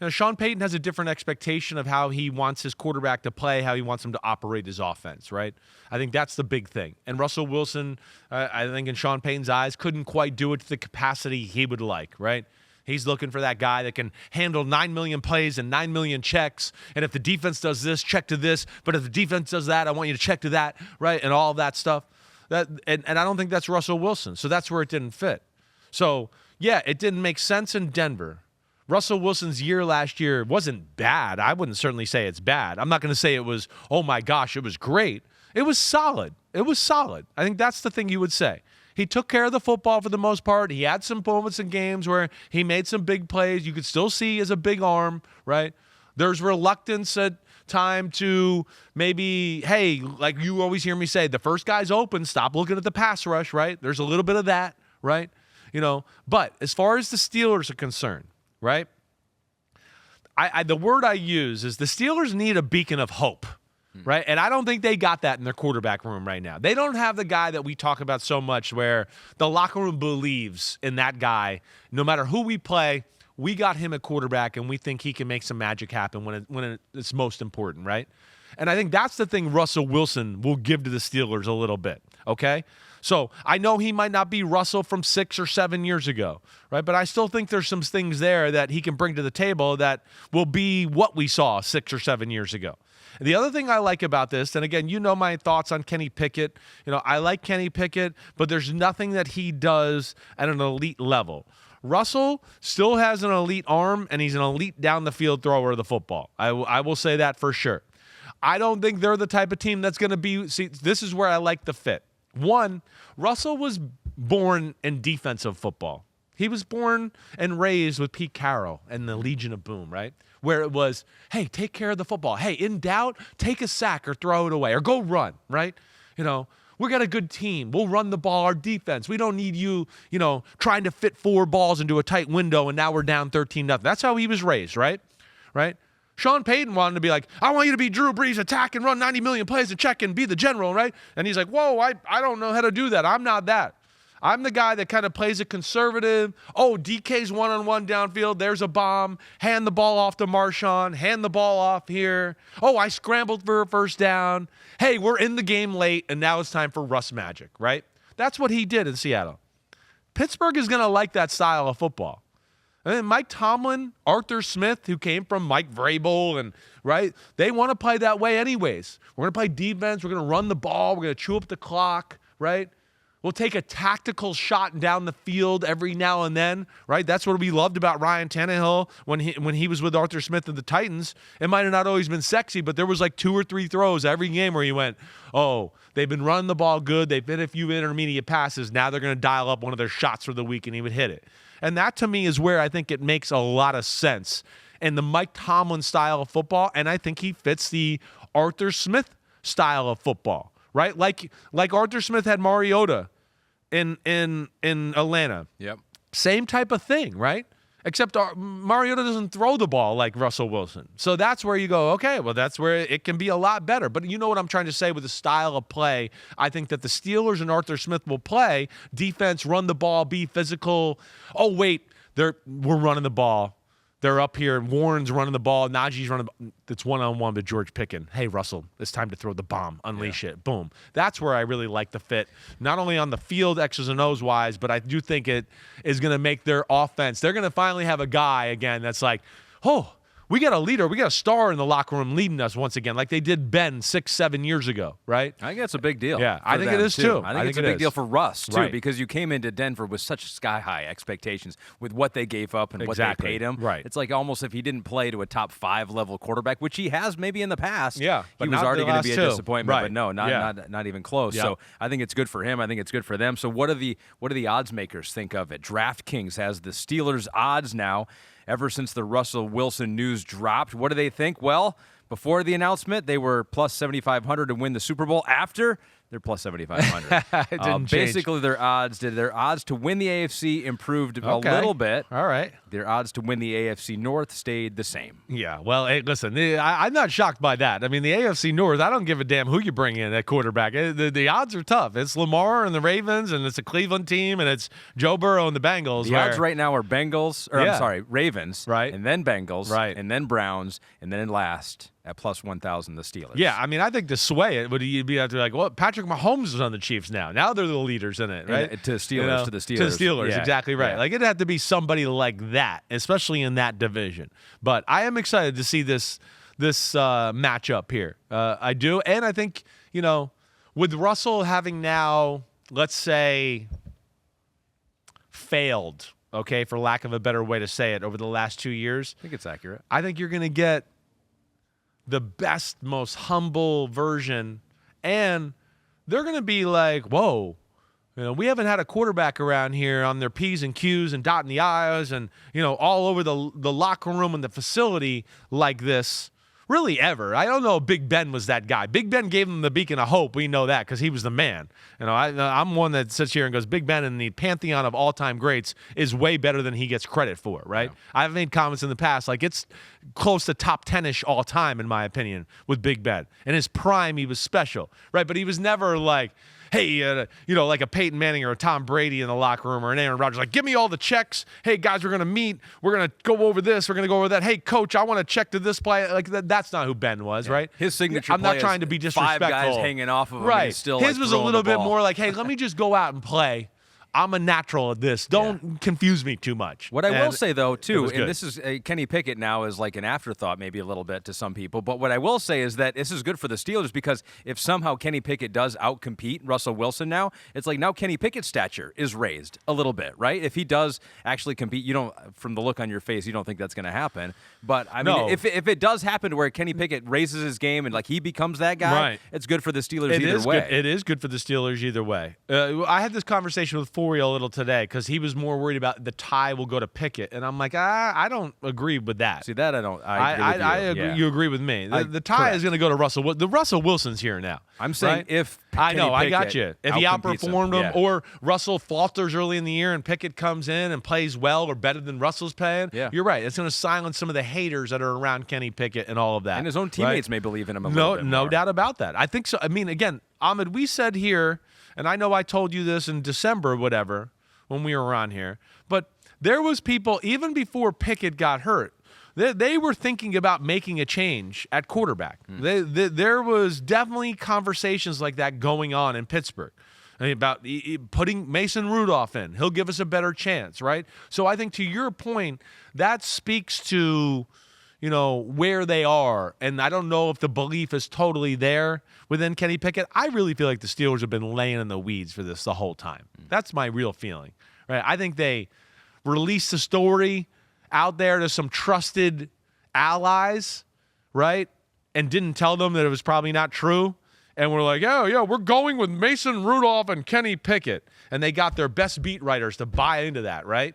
Yeah. Sean Payton has a different expectation of how he wants his quarterback to play, how he wants him to operate his offense, right? I think that's the big thing. And Russell Wilson, I think in Sean Payton's eyes, couldn't quite do it to the capacity he would like, right? He's looking for that guy that can handle 9 million plays and 9 million checks. And if the defense does this, check to this. But if the defense does that, I want you to check to that, right? And all of that stuff. And I don't think that's Russell Wilson. So that's where it didn't fit. So, yeah, it didn't make sense in Denver. Russell Wilson's year last year wasn't bad. I wouldn't certainly say it's bad. I'm not going to say it was, oh my gosh, it was great. It was solid. It was solid. I think that's the thing you would say. He took care of the football for the most part. He had some moments in games where he made some big plays. You could still see he has a big arm, right? There's reluctance at time to maybe, hey, like you always hear me say, the first guy's open, stop looking at the pass rush, right? There's a little bit of that, right? But as far as the Steelers are concerned, right? The word I use is the Steelers need a beacon of hope, right? And I don't think they got that in their quarterback room right now. They don't have the guy that we talk about so much where the locker room believes in that guy. No matter who we play, we got him at quarterback, and we think he can make some magic happen when it's most important, right? And I think that's the thing Russell Wilson will give to the Steelers a little bit, okay? So I know he might not be Russell from 6 or 7 years ago, right? But I still think there's some things there that he can bring to the table that will be what we saw 6 or 7 years ago. And the other thing I like about this, and again, my thoughts on Kenny Pickett. I like Kenny Pickett, but there's nothing that he does at an elite level. Russell still has an elite arm, and he's an elite down-the-field thrower of the football. I will say that for sure. I don't think they're the type of team that's going to be – see, this is where I like the fit. One, Russell was born in defensive football. He was born and raised with Pete Carroll and the Legion of Boom, right? Where it was, hey, take care of the football. Hey, in doubt, take a sack or throw it away or go run, right? We got a good team. We'll run the ball, our defense. We don't need you, trying to fit 4 balls into a tight window, and now we're down 13-0. That's how he was raised, right? Right? Sean Payton wanted to be like, I want you to be Drew Brees, attack and run 90 million plays and check and be the general, right? And he's like, whoa, I don't know how to do that. I'm not that. I'm the guy that kind of plays it conservative. Oh, DK's one-on-one downfield. There's a bomb. Hand the ball off to Marshawn. Hand the ball off here. Oh, I scrambled for a first down. Hey, we're in the game late, and now it's time for Russ magic, right? That's what he did in Seattle. Pittsburgh is going to like that style of football. And then Mike Tomlin, Arthur Smith, who came from Mike Vrabel, and right, they want to play that way anyways. We're going to play defense. We're going to run the ball. We're going to chew up the clock, right? We'll take a tactical shot down the field every now and then, right? That's what we loved about Ryan Tannehill when he was with Arthur Smith and the Titans. It might have not always been sexy, but there was like 2 or 3 throws every game where he went, oh, they've been running the ball good. They've hit a few intermediate passes. Now they're going to dial up one of their shots for the week, and he would hit it. And that, to me, is where I think it makes a lot of sense in the Mike Tomlin style of football, and I think he fits the Arthur Smith style of football. Right? Like Arthur Smith had Mariota in Atlanta. Yep. Same type of thing, right? Except Mariota doesn't throw the ball like Russell Wilson. So that's where you go, okay, well, that's where it can be a lot better. But you know what I'm trying to say with the style of play? I think that the Steelers and Arthur Smith will play defense, run the ball, be physical. Oh, wait, we're running the ball. They're up here, and Warren's running the ball. Najee's running the ball. It's one-on-one with George Pickens. Hey, Russell, it's time to throw the bomb. Unleash it. Boom. That's where I really like the fit, not only on the field, X's and O's wise, but I do think it is going to make their offense. They're going to finally have a guy, again, that's like, oh, we got a leader. We got a star in the locker room leading us once again, like they did Ben 6-7 years ago, right? I think that's a big deal. Yeah, I think it is too. I think it's a big deal for Russ, too, Right. because you came into Denver with such sky-high expectations with what they gave up and what they paid him. Right. It's like almost if he didn't play to a top 5 level quarterback, which he has maybe in the past, Yeah, he but was not already the going to be a last 2. disappointment. Right. But no, not even close. Yeah. So I think it's good for him. I think it's good for them. So what do the odds makers think of it? DraftKings has the Steelers odds now. Ever since the Russell Wilson news dropped, what do they think? Well, before the announcement, they were plus 7,500 to win the Super Bowl. After, they're plus 7,500. It didn't change. Basically, their odds to win the AFC improved a little bit. All right. Their odds to win the AFC North stayed the same. Yeah, well, hey, listen, I'm not shocked by that. I mean, the AFC North, I don't give a damn who you bring in at quarterback. The odds are tough. It's Lamar and the Ravens, and it's a Cleveland team, and it's Joe Burrow and the Bengals. The odds right now are Ravens, right, and then Bengals, right, and then Browns, and then last at plus 1,000 the Steelers. Yeah, I mean, I think to sway it, would you be like, well, Patrick Mahomes is on the Chiefs now. Now they're the leaders in it, right? To the Steelers. To the Steelers, yeah. exactly right. Yeah. Like, it'd have to be somebody like that, especially in that division. But I am excited to see this matchup here. I do, and I think, with Russell having now, let's say, failed, okay, for lack of a better way to say it, over the last 2 years. I think it's accurate. I think you're going to get the best, most humble version, and they're going to be like, whoa, we haven't had a quarterback around here on their P's and Q's and dotting the I's and, all over the locker room and the facility like this really ever. I don't know if Big Ben was that guy. Big Ben gave him the beacon of hope. We know that because he was the man. I'm one that sits here and goes, Big Ben in the pantheon of all-time greats is way better than he gets credit for, right? Yeah. I've made comments in the past, like it's close to top 10-ish all time, in my opinion, with Big Ben. In his prime, he was special, right? But he was never like, hey, like a Peyton Manning or a Tom Brady in the locker room or an Aaron Rodgers, like, give me all the checks. Hey, guys, we're going to meet. We're going to go over this. We're going to go over that. Hey, coach, I want to check to this play. Like, that's not who Ben was, right? His signature I'm not trying to be disrespectful. 5 guys hanging off of him. Right. And still, his was a little bit more like, hey, let me just go out and play. I'm a natural at this. Don't confuse me too much. What I will say, though, too, and this is Kenny Pickett now is like an afterthought maybe a little bit to some people, but what I will say is that this is good for the Steelers because if somehow Kenny Pickett does outcompete Russell Wilson now, it's like now Kenny Pickett's stature is raised a little bit, right? If he does actually compete, you don't, from the look on your face, you don't think that's going to happen. But, I mean, if it does happen to where Kenny Pickett raises his game and like he becomes that guy, it's good for the Steelers either way. It is good for the Steelers either way. I had this conversation with Forey a little today because he was more worried about the tie will go to Pickett, and I'm like, I don't agree with that. See that I don't. I agree. Yeah. You agree with me. The tie is going to go to Russell. The Russell Wilson's here now. I'm saying right? if I know, I got you. If he outperformed him, yeah. or Russell falters early in the year and Pickett comes in and plays well or better than Russell's playing, you're right. It's going to silence some of the haters that are around Kenny Pickett and all of that. And his own teammates may believe in him a little bit more. No doubt about that. I think so. I mean, again, Ahmed, we said here, and I know I told you this in December, whatever, when we were around here, but there was people, even before Pickett got hurt, they were thinking about making a change at quarterback. There was definitely conversations like that going on in Pittsburgh. I mean, about putting Mason Rudolph in. He'll give us a better chance, right? So I think to your point, that speaks to, where they are. And I don't know if the belief is totally there within Kenny Pickett. I really feel like the Steelers have been laying in the weeds for this the whole time. That's my real feeling, right? I think they released the story out there to some trusted allies, right? And didn't tell them that it was probably not true. And we're like, yeah, we're going with Mason Rudolph and Kenny Pickett. And they got their best beat writers to buy into that, right?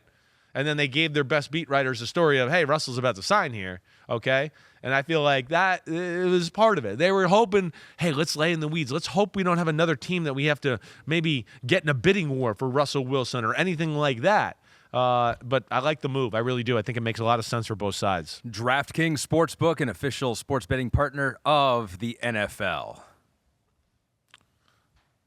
And then they gave their best beat writers the story of, hey, Russell's about to sign here, okay? And I feel like that it was part of it. They were hoping, hey, let's lay in the weeds. Let's hope we don't have another team that we have to maybe get in a bidding war for Russell Wilson or anything like that. But I like the move. I really do. I think it makes a lot of sense for both sides. DraftKings Sportsbook, an official sports betting partner of the NFL.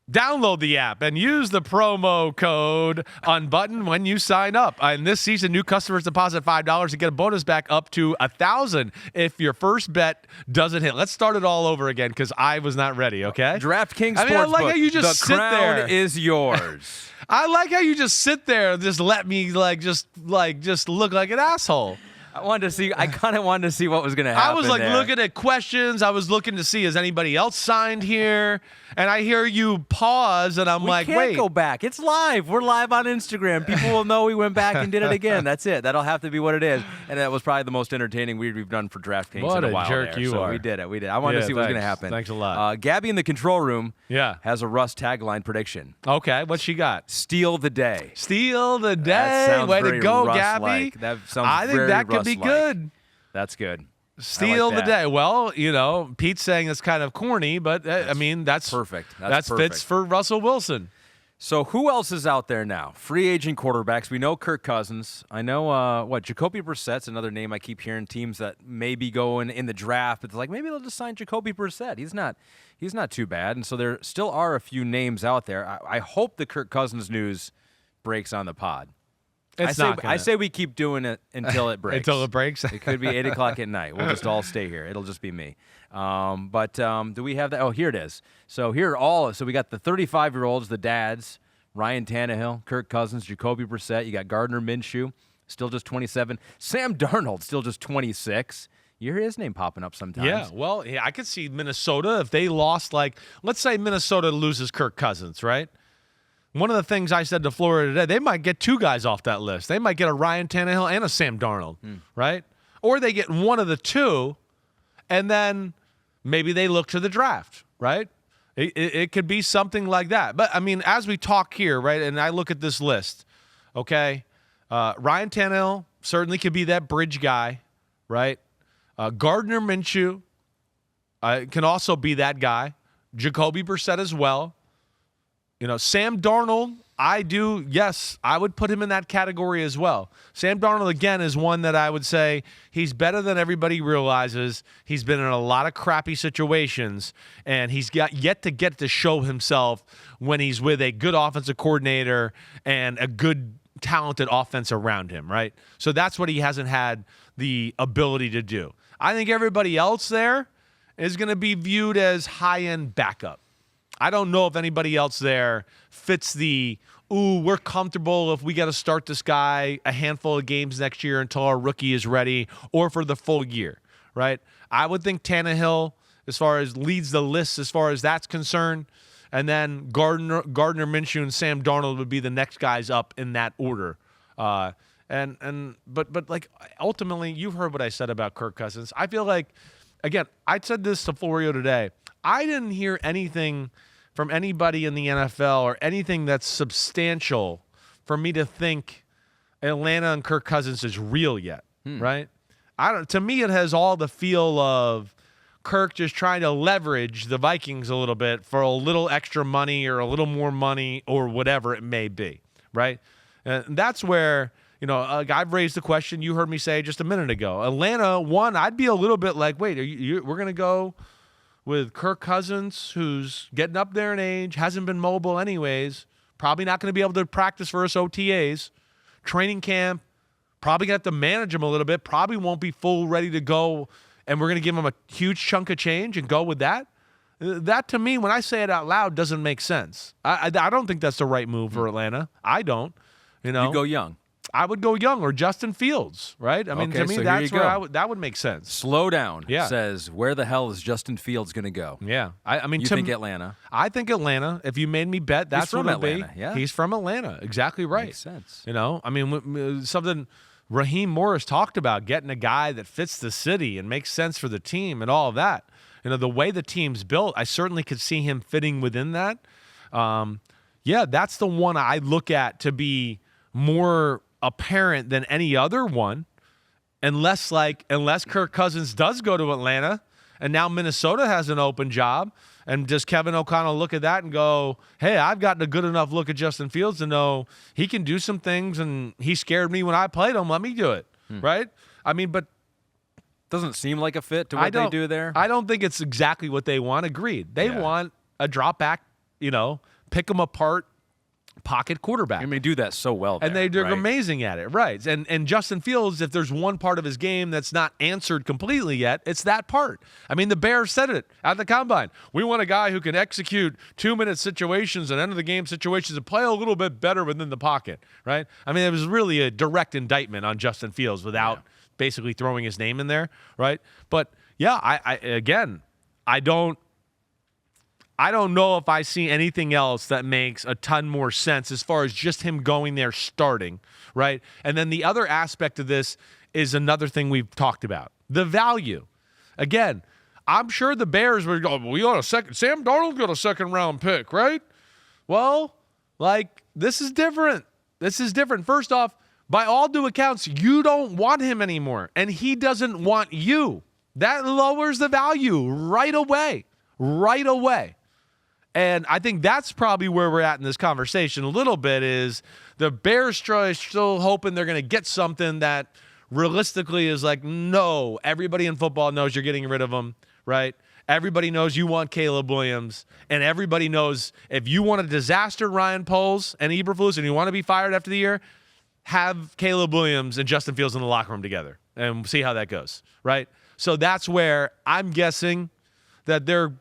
Download the app and use the promo code Unbuttoned when you sign up. And this season, new customers deposit $5 to get a bonus back up to $1,000 if your first bet doesn't hit. Let's start it all over again because I was not ready, okay? DraftKings Sportsbook. I like how you just sit there. The crown is yours. I like how you just sit there and just let me just look like an asshole. I kind of wanted to see what was going to happen. I was like there. looking at questions. I was looking to see, has anybody else signed here? And I hear you pause, and I'm like, wait. We can't go back. It's live. We're live on Instagram. People will know we went back and did it again. That's it. That'll have to be what it is. And that was probably the most entertaining we've done for DraftKings in a while. What a jerk you are. We did it. I wanted to see what was going to happen. Thanks a lot. Gabby in the control room has a Russ tagline prediction. Okay, what she got? Steal the day. Steal the day. That sounds Way very to go, Russ-like. Gabby. That sounds I think that could be good. That's good. Steal the day. Well, Pete's saying it's kind of corny, but I mean, that's perfect. That fits for Russell Wilson. So who else is out there now? Free agent quarterbacks. We know Kirk Cousins. I know, Jacoby Brissett's another name I keep hearing teams that may be going in the draft. It's like maybe they'll just sign Jacoby Brissett. He's not too bad. And so there still are a few names out there. I hope the Kirk Cousins news breaks on the pod. I say we keep doing it until it breaks. Until it breaks? It could be 8 o'clock at night. We'll just all stay here. It'll just be me. But do we have that? Oh, here it is. So here are all. So we got the 35-year-olds, the dads, Ryan Tannehill, Kirk Cousins, Jacoby Brissett. You got Gardner Minshew, still just 27. Sam Darnold, still just 26. You hear his name popping up sometimes. Yeah, well, I could see Minnesota if they lost, let's say Minnesota loses Kirk Cousins, right? One of the things I said to Florida today, they might get 2 guys off that list. They might get a Ryan Tannehill and a Sam Darnold, right? Or they get one of the 2, and then maybe they look to the draft, right? It could be something like that. But, I mean, as we talk here, right, and I look at this list, okay, Ryan Tannehill certainly could be that bridge guy, right? Gardner Minshew can also be that guy. Jacoby Brissett as well. Sam Darnold, I would put him in that category as well. Sam Darnold, again, is one that I would say he's better than everybody realizes. He's been in a lot of crappy situations, and he's got yet to get to show himself when he's with a good offensive coordinator and a good, talented offense around him, right? So that's what he hasn't had the ability to do. I think everybody else there is going to be viewed as high-end backup. I don't know if anybody else there fits the, we're comfortable if we got to start this guy a handful of games next year until our rookie is ready, or for the full year, right? I would think Tannehill, as far as leads the list as far as that's concerned, and then Gardner Minshew and Sam Darnold would be the next guys up in that order. But like ultimately, you've heard what I said about Kirk Cousins. I feel like, again, I said this to Florio today. I didn't hear anything from anybody in the NFL or anything that's substantial for me to think Atlanta and Kirk Cousins is real yet, right? To me, it has all the feel of Kirk just trying to leverage the Vikings a little bit for a little extra money or a little more money or whatever it may be, right? And that's where, I've raised the question you heard me say just a minute ago. Atlanta, I'd be a little bit like, wait, we're going to go with Kirk Cousins, who's getting up there in age, hasn't been mobile anyways, probably not going to be able to practice for us OTAs, training camp, probably going to have to manage him a little bit, probably won't be full ready to go, and we're going to give him a huge chunk of change and go with that? That, to me, when I say it out loud, doesn't make sense. I don't think that's the right move for Atlanta. I don't. You go young. I would go young, or Justin Fields, right? I mean, okay, to me, so that's where that would make sense. Slow down says, where the hell is Justin Fields going to go? Yeah. I mean, you think Atlanta? I think Atlanta. If you made me bet, that's what it'll be. Yeah. He's from Atlanta. Exactly right. Makes sense. I mean, something Raheem Morris talked about, getting a guy that fits the city and makes sense for the team and all of that. The way the team's built, I certainly could see him fitting within that. That's the one I look at to be more apparent than any other one, unless Kirk Cousins does go to Atlanta and now Minnesota has an open job, and does Kevin O'Connell look at that and go, hey, I've gotten a good enough look at Justin Fields to know he can do some things, and he scared me when I played him, let me do it, right? I mean, but doesn't seem like a fit to what they do there. I don't think it's exactly what they want. Agreed. They want a drop back, pick them apart, pocket quarterback. I mean, they do that so well there, and they're right? amazing at it, right? And Justin Fields, if there's one part of his game that's not answered completely yet, it's that part. I mean, the Bears said it at the Combine. We want a guy who can execute 2-minute situations and end-of-the-game situations and play a little bit better within the pocket, right? I mean, it was really a direct indictment on Justin Fields without basically throwing his name in there, right? But, I don't know if I see anything else that makes a ton more sense as far as just him going there starting, right? And then the other aspect of this is another thing we've talked about, the value. Again, I'm sure the Bears were going, we got Sam Darnold got a second-round pick, right? Well, this is different. First off, by all due accounts, you don't want him anymore, and he doesn't want you. That lowers the value right away. And I think that's probably where we're at in this conversation a little bit, is the Bears still hoping they're going to get something that realistically is like, no, everybody in football knows you're getting rid of him, right? Everybody knows you want Caleb Williams, and everybody knows if you want a disaster Ryan Poles and Eberflus and you want to be fired after the year, have Caleb Williams and Justin Fields in the locker room together and see how that goes, right? So that's where I'm guessing that their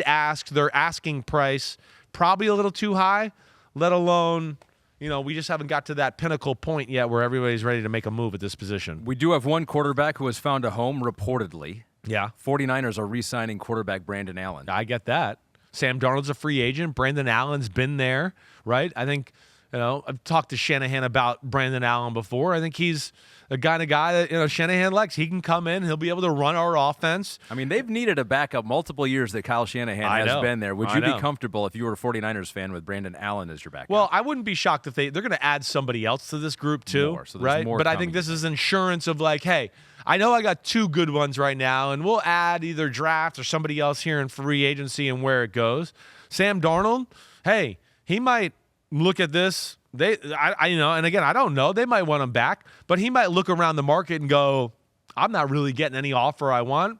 asking price, probably a little too high, let alone, we just haven't got to that pinnacle point yet where everybody's ready to make a move at this position. We do have one quarterback who has found a home, reportedly. Yeah. 49ers are re-signing quarterback Brandon Allen. I get that. Sam Darnold's a free agent. Brandon Allen's been there, right? I think I've talked to Shanahan about Brandon Allen before. I think he's the kind of guy that Shanahan likes. He can come in. He'll be able to run our offense. I mean, they've needed a backup multiple years that Kyle Shanahan has been there. Would you be comfortable if you were a 49ers fan with Brandon Allen as your backup? Well, I wouldn't be shocked if they're going to add somebody else to this group too, right? But I think this is insurance of like, hey, I know I got 2 good ones right now, and we'll add either draft or somebody else here in free agency and where it goes. Sam Darnold, hey, he might look at this. And again, I don't know. They might want him back, but he might look around the market and go, I'm not really getting any offer I want.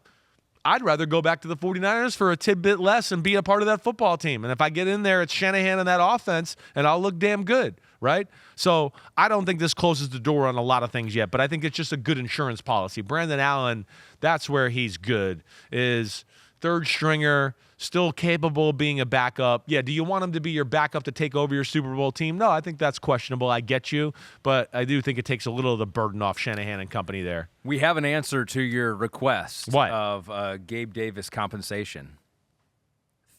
I'd rather go back to the 49ers for a tidbit less and be a part of that football team. And if I get in there, it's Shanahan and that offense, and I'll look damn good, right? So I don't think this closes the door on a lot of things yet, but I think it's just a good insurance policy. Brandon Allen, that's where he's good, is third stringer, still capable of being a backup. Yeah, do you want him to be your backup to take over your Super Bowl team? No, I think that's questionable. I get you, but I do think it takes a little of the burden off Shanahan and company there. We have an answer to your request What? of Gabe Davis compensation.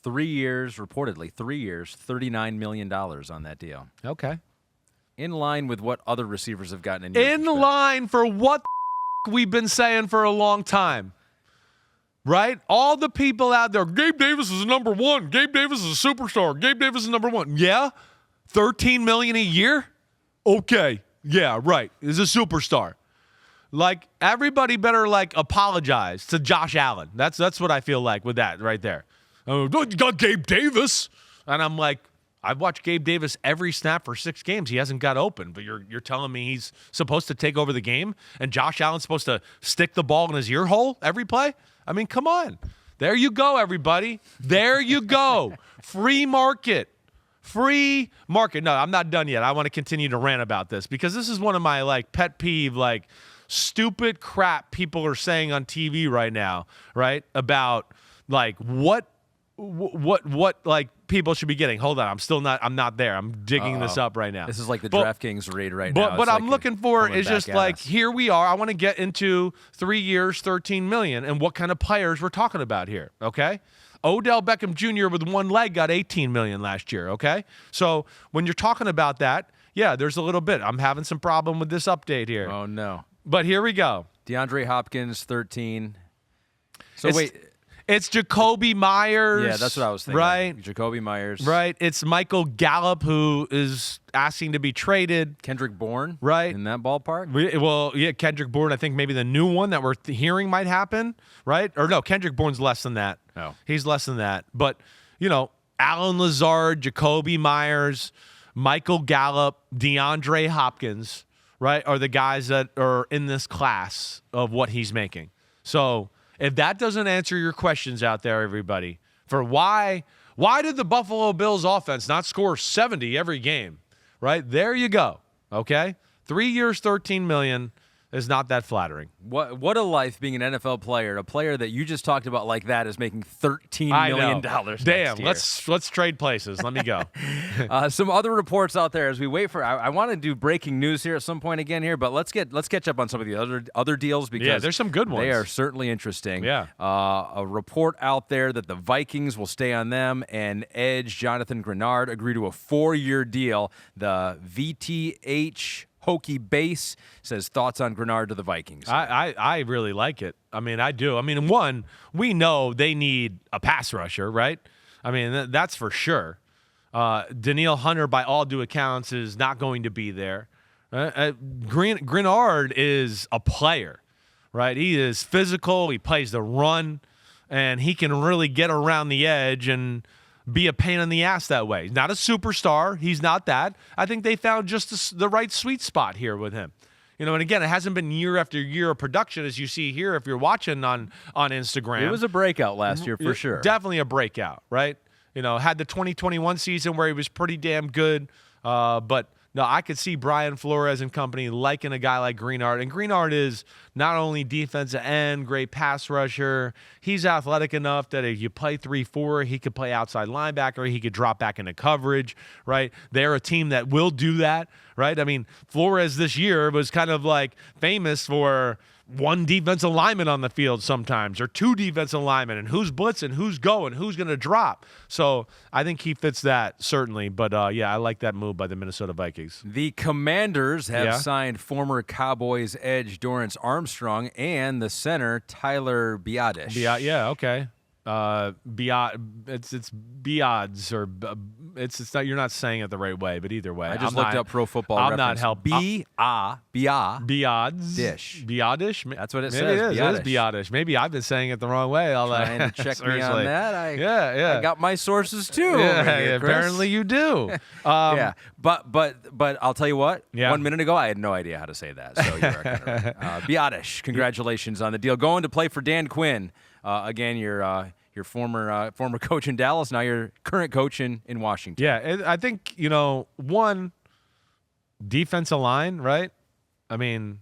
3 years, reportedly, 3 years, $39 million on that deal. Okay. In line with what other receivers have gotten in years. In line for what we've been saying for a long time. Right? All the people out there, Gabe Davis is number 1. Gabe Davis is a superstar. Gabe Davis is number 1. Yeah? $13 million a year? Okay. Yeah, right. He's a superstar. Like, everybody better, apologize to Josh Allen. That's what I feel like with that right there. Oh, you got Gabe Davis. And I'm like, I've watched Gabe Davis every snap for 6 games. He hasn't got open, but you're telling me he's supposed to take over the game and Josh Allen's supposed to stick the ball in his ear hole every play? I mean, come on. There you go, everybody. There you go. Free market. Free market. No, I'm not done yet. I want to continue to rant about this because this is one of my pet peeve, stupid crap people are saying on TV right now, right? About what people should be getting. Hold on, I'm not there. I'm digging this up right now. This is like the DraftKings raid right now. But what I'm looking for is just here we are. I want to get into 3 years, $13 million, and what kind of players we're talking about here, okay? Odell Beckham Jr. with one leg got $18 million last year, okay? So when you're talking about that, yeah, there's a little bit. I'm having some problem with this update here. Oh, no. But here we go. DeAndre Hopkins, 13. So wait. It's Jacoby Myers. Yeah, that's what I was thinking. Right. Jacoby Myers. Right. It's Michael Gallup, who is asking to be traded. Kendrick Bourne. Right. In that ballpark? Well, yeah, Kendrick Bourne, I think maybe the new one that we're hearing might happen. Right? Or no, Kendrick Bourne's less than that. Oh. He's less than that. But, Alan Lazard, Jacoby Myers, Michael Gallup, DeAndre Hopkins, right, are the guys that are in this class of what he's making. So if that doesn't answer your questions out there, everybody, for why did the Buffalo Bills offense not score 70 every game, right? There you go, okay? 3 years, $13 million is not that flattering. What a life being an NFL player. A player that you just talked about like that is making $13 million. Damn, let's trade places. Let me go. Some other reports out there as we wait for. I want to do breaking news here at some point again here, but let's catch up on some of the other deals because there's some good ones. They are certainly interesting. Yeah. A report out there that the Vikings will stay on them and edge Jonathan Greenard agree to a 4-year deal. The VTH Hokey Base says thoughts on Greenard to the Vikings. I really like it. I mean, I do. I mean, one, we know they need a pass rusher, right? I mean, that's for sure. Danielle Hunter, by all due accounts, is not going to be there. Greenard is a player, right? He is physical. He plays the run, and he can really get around the edge and be a pain in the ass that way. He's not a superstar. He's not that. I think they found just the right sweet spot here with him. And again, it hasn't been year after year of production as you see here if you're watching on Instagram. It was a breakout last year for sure. Definitely a breakout, right? Had the 2021 season where he was pretty damn good. But no, I could see Brian Flores and company liking a guy like Greenard. And Greenard is not only defensive end, great pass rusher. He's athletic enough that if you play 3-4, he could play outside linebacker. He could drop back into coverage, right? They're a team that will do that, right? I mean, Flores this year was kind of like famous for one defensive lineman on the field sometimes, or two defensive linemen, and who's blitzing, who's going, who's going to drop. So I think he fits that, certainly. But, I like that move by the Minnesota Vikings. The Commanders have signed former Cowboys edge Dorance Armstrong and the center Tyler Biadasz. Okay. It's Biadasz, or it's not. You're not saying it the right way, but either way, I just looked up Pro Football I'm Reference. not helping. Biadasz. That's what it Maybe says. It is Biadasz. Maybe I've been saying it the wrong way. Trying to check me on that. I got my sources too. Yeah, apparently you do. But I'll tell you what. 1 minute ago, I had no idea how to say that. So you are kind of right. Biadasz, congratulations on the deal. Going to play for Dan Quinn. Again, your former coach in Dallas, now your current coach in Washington. Yeah, I think, one, defensive line, right? I mean,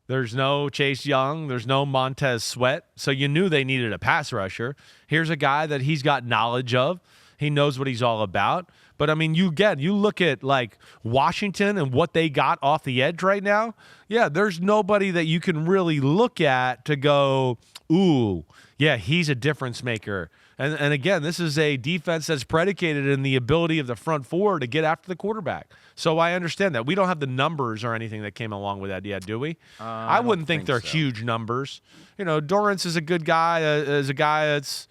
there's no Chase Young, there's no Montez Sweat, so you knew they needed a pass rusher. Here's a guy that he's got knowledge of. He knows what he's all about. But, I mean, you look at, like, Washington and what they got off the edge right now. Yeah, there's nobody that you can really look at to go, ooh, yeah, he's a difference maker. And again, this is a defense that's predicated in the ability of the front four to get after the quarterback. So I understand that. We don't have the numbers or anything that came along with that yet, do we? I wouldn't think they're huge numbers. Dorance is a good guy, is a guy that's,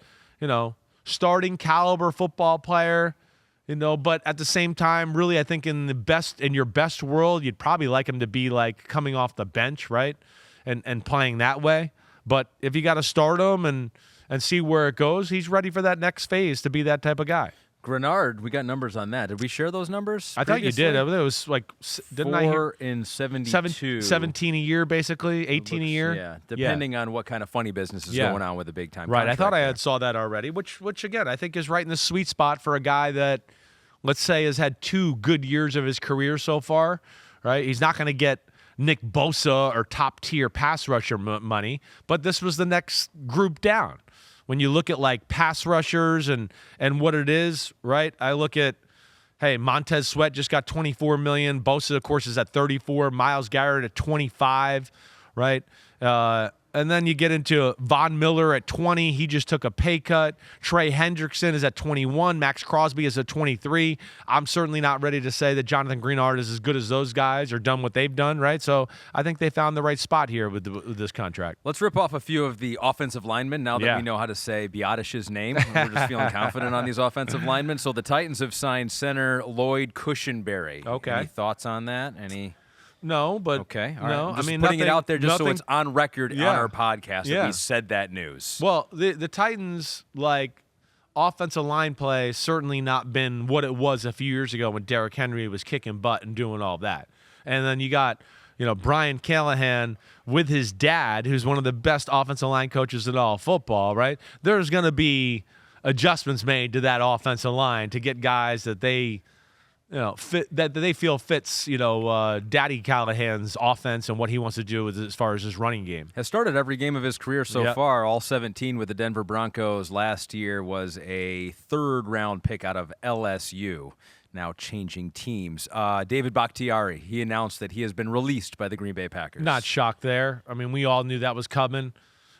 starting caliber football player. But at the same time, really, I think in your best world, you'd probably like him to be like coming off the bench, right? And playing that way. But if you got to start him and see where it goes, he's ready for that next phase to be that type of guy. Greenard, we got numbers on that. Did we share those numbers? I thought you did. It was like, didn't 4 in 72. 17 a year, basically, 18 a year. Yeah, depending on what kind of funny business is going on with a big-time Right, I thought I had saw that already, which again, I think is right in the sweet spot for a guy that, let's say, has had 2 good years of his career so far, right? He's not going to get Nick Bosa or top-tier pass rusher money, but this was the next group down. When you look at, like, pass rushers and what it is, right, I look at, hey, Montez Sweat just got $24 million. Bosa, of course, is at $34 million. Myles Garrett at $25 million, right? And then you get into Von Miller at 20. He just took a pay cut. Trey Hendrickson is at 21. Max Crosby is at 23. I'm certainly not ready to say that Jonathan Greenard is as good as those guys or done what they've done, right? So I think they found the right spot here with this contract. Let's rip off a few of the offensive linemen now that we know how to say Biadasz's name. We're just feeling confident on these offensive linemen. So the Titans have signed center Lloyd Cushenberry. Okay. Any thoughts on that? No, but okay. All no, right. Just I mean, putting nothing, it out there just so it's on record on our podcast that we said that news. Well, the Titans, like, offensive line play certainly not been what it was a few years ago when Derrick Henry was kicking butt and doing all that. And then you got, Brian Callahan with his dad, who's one of the best offensive line coaches in all football, right? There's going to be adjustments made to that offensive line to get guys that they fit, that they feel fits, Daddy Callahan's offense and what he wants to do as far as his running game. Has started every game of his career so far, all 17 with the Denver Broncos. Last year was a 3rd-round pick out of LSU, now changing teams. David Bakhtiari, he announced that he has been released by the Green Bay Packers. Not shocked there. I mean, we all knew that was coming.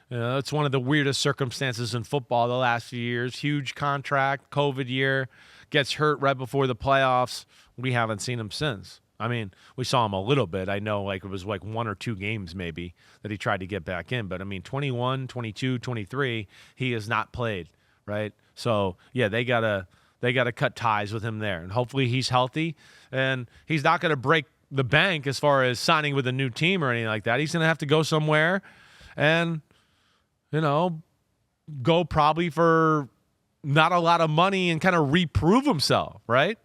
It's one of the weirdest circumstances in football the last few years. Huge contract, COVID year. Gets hurt right before the playoffs. We haven't seen him since. I mean, we saw him a little bit. I know it was 1 or 2 games maybe that he tried to get back in. But, 21, 22, 23, he has not played, right? So, yeah, they gotta cut ties with him there. And hopefully he's healthy. And he's not going to break the bank as far as signing with a new team or anything like that. He's going to have to go somewhere and, go probably for not a lot of money and kind of reprove himself, right?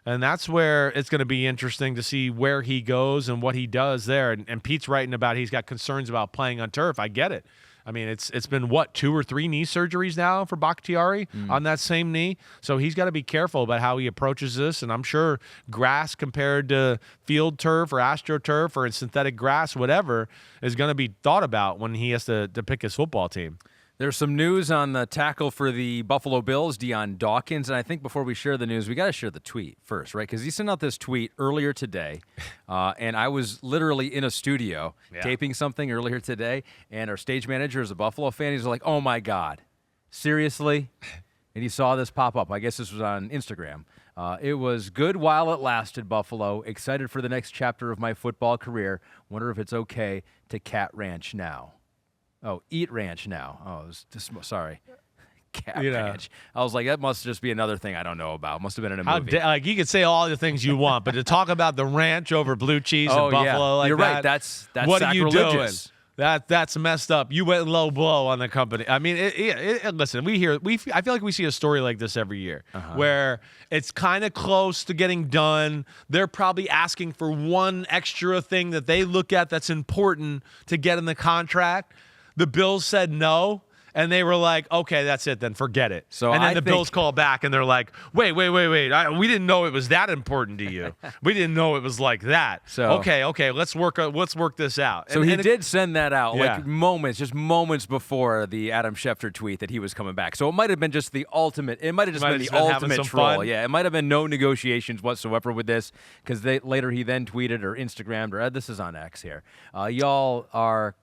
And that's where it's going to be interesting to see where he goes and what he does there. And Pete's writing about he's got concerns about playing on turf. I get it. I mean, it's been, 2 or 3 knee surgeries now for Bakhtiari on that same knee. So he's got to be careful about how he approaches this. And I'm sure grass compared to field turf or AstroTurf or synthetic grass, whatever, is going to be thought about when he has to pick his football team. There's some news on the tackle for the Buffalo Bills, Dion Dawkins. And I think before we share the news, we got to share the tweet first, right? Because he sent out this tweet earlier today. And I was literally in a studio taping something earlier today. And our stage manager is a Buffalo fan. He's like, oh, my God, seriously? And he saw this pop up. I guess this was on Instagram. It was good while it lasted, Buffalo. Excited for the next chapter of my football career. Wonder if it's okay to cat ranch now. Oh, eat ranch now. Oh, it was just, sorry. Cat ranch. I was like, that must just be another thing I don't know about. Must have been in a movie. Like you could say all the things you want, but to talk about the ranch over blue cheese and Buffalo like You're that, right. That's what sacrilegious. Are you doing? That's messed up. You went low blow on the company. I mean, listen, I feel like we see a story like this every year where it's kind of close to getting done. They're probably asking for one extra thing that they look at that's important to get in the contract. The Bills said no, and they were like, okay, that's it then. Forget it. And then the Bills call back, and they're like, wait. We didn't know it was that important to you. We didn't know it was like that. So okay, let's work this out. So he did send that out like moments before the Adam Schefter tweet that he was coming back. So it might have been just the ultimate. It might have just been the ultimate troll. Fun. Yeah, it might have been no negotiations whatsoever with this because later he then tweeted or Instagrammed or this is on X here. Y'all are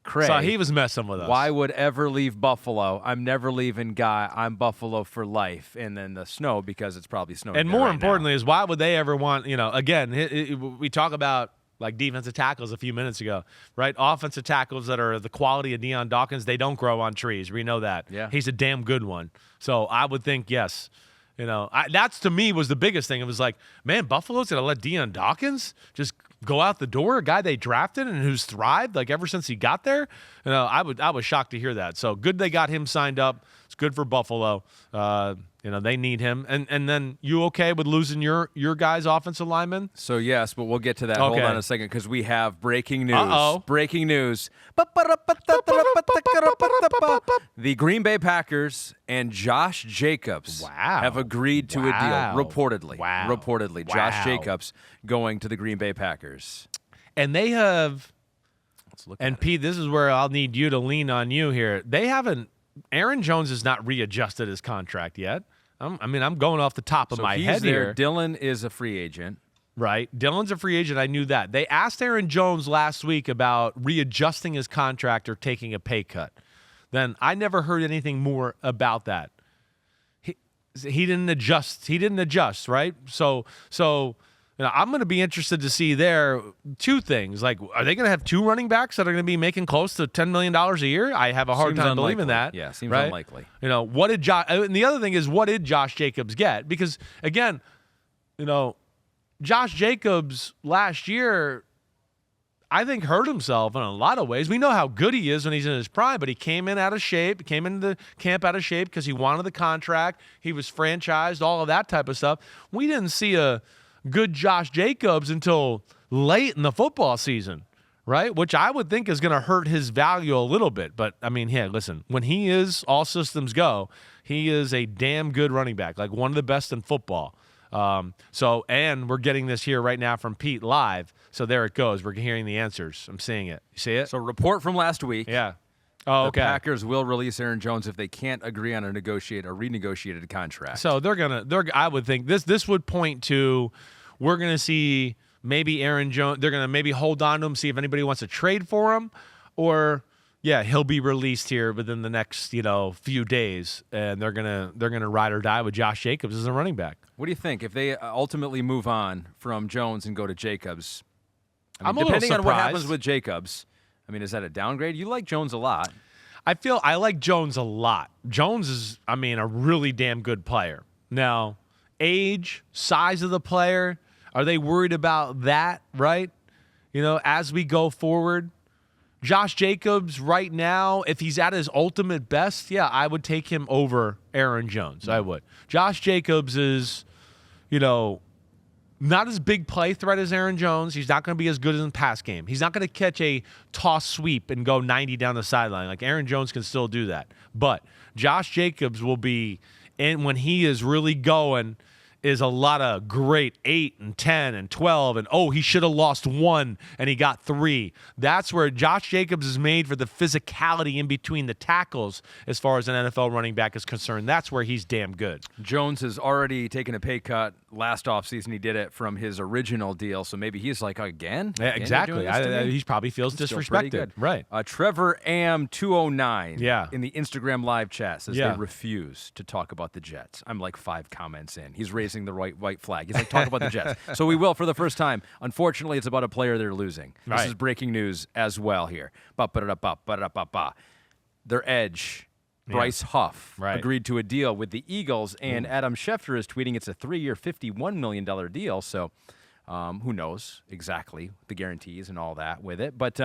cray. So he was messing with us. Why would ever leave Buffalo? I'm never leaving, guy. I'm Buffalo for life. And then the snow because it's probably snowing. And more importantly is why would they ever want, again, we talk about like defensive tackles a few minutes ago, right? Offensive tackles that are the quality of Dion Dawkins, they don't grow on trees. We know that. Yeah. He's a damn good one. So I would think, yes. That's to me was the biggest thing. It was like, man, Buffalo's going to let Dion Dawkins just go out the door, a guy they drafted and who's thrived like ever since he got there. I was shocked to hear that. So good they got him signed up. It's good for Buffalo. They need him. And then you okay with losing your guys' offensive lineman? So yes, but we'll get to that. Okay. Hold on a second because we have breaking news. Uh-oh. Breaking news. The Green Bay Packers and Josh Jacobs have agreed to a deal, reportedly. Reportedly. Josh Jacobs going to the Green Bay Packers. And they have – let's look and at Pete, this is where I'll need you to lean on you here. They haven't – Aaron Jones has not readjusted his contract yet. I'm going off the top of my head here. Dylan is a free agent. Right. Dylan's a free agent. I knew that. They asked Aaron Jones last week about readjusting his contract or taking a pay cut. Then I never heard anything more about that. He didn't adjust. He didn't adjust, right? So I'm going to be interested to see there two things. Like, are they going to have two running backs that are going to be making close to $10 million a year? I have a hard time believing that. Yeah, seems right? unlikely. What did and the other thing is, what did Josh Jacobs get? Because, again, Josh Jacobs last year, I think, hurt himself in a lot of ways. We know how good he is when he's in his prime, but he came in out of shape, came into the camp out of shape because he wanted the contract. He was franchised, all of that type of stuff. We didn't see a good Josh Jacobs until late in the football season, right? Which I would think is going to hurt his value a little bit. But, I mean, listen, when he is all systems go, he is a damn good running back, like one of the best in football. And we're getting this here right now from Pete live. So there it goes. We're hearing the answers. I'm seeing it. You see it? So report from last week. Yeah. Oh, okay. The Packers will release Aaron Jones if they can't agree on a renegotiated contract. So I would think this would point to we're going to see maybe Aaron Jones. They're going to maybe hold on to him, see if anybody wants to trade for him, or he'll be released here within the next few days, and they're gonna ride or die with Josh Jacobs as a running back. What do you think if they ultimately move on from Jones and go to Jacobs? I'm a little depending on what surprised. happens with Jacobs. I mean, is that a downgrade? You like Jones a lot. I like Jones a lot. Jones is, a really damn good player. Now, age, size of the player, are they worried about that, right? As we go forward. Josh Jacobs right now, if he's at his ultimate best, I would take him over Aaron Jones. I would. Josh Jacobs is, not as big play threat as Aaron Jones. He's not going to be as good in the pass game. He's not going to catch a toss sweep and go 90 down the sideline. Like Aaron Jones can still do that. But Josh Jacobs will be, and when he is really going, is a lot of great 8 and 10 and 12 and he should have lost 1 and he got 3. That's where Josh Jacobs is made for the physicality in between the tackles as far as an NFL running back is concerned. That's where he's damn good. Jones has already taken a pay cut. Last offseason he did it from his original deal, so maybe he's like, again? Yeah, exactly. He probably feels disrespected. Right. Trevor Am209 in the Instagram live chat says they refuse to talk about the Jets. I'm like 5 comments in. He's raising the white flag. He's like, talk about the Jets. So we will for the first time. Unfortunately, it's about a player they're losing. This is breaking news as well here. Their edge, Bryce Huff, agreed to a deal with the Eagles, and Adam Schefter is tweeting it's a 3-year, $51 million deal. So who knows exactly the guarantees and all that with it. But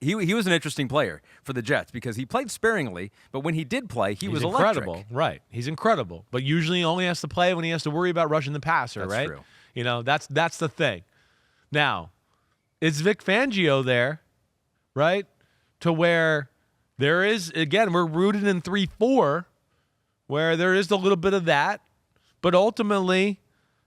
he was an interesting player for the Jets because he played sparingly, but when he did play, he was incredible. Electric. Right. He's incredible. But usually he only has to play when he has to worry about rushing the passer, That's right? True. You know, that's the thing. Now, it's Vic Fangio there, right? To where there is, again, we're rooted in 3-4, where there is a little bit of that. But ultimately,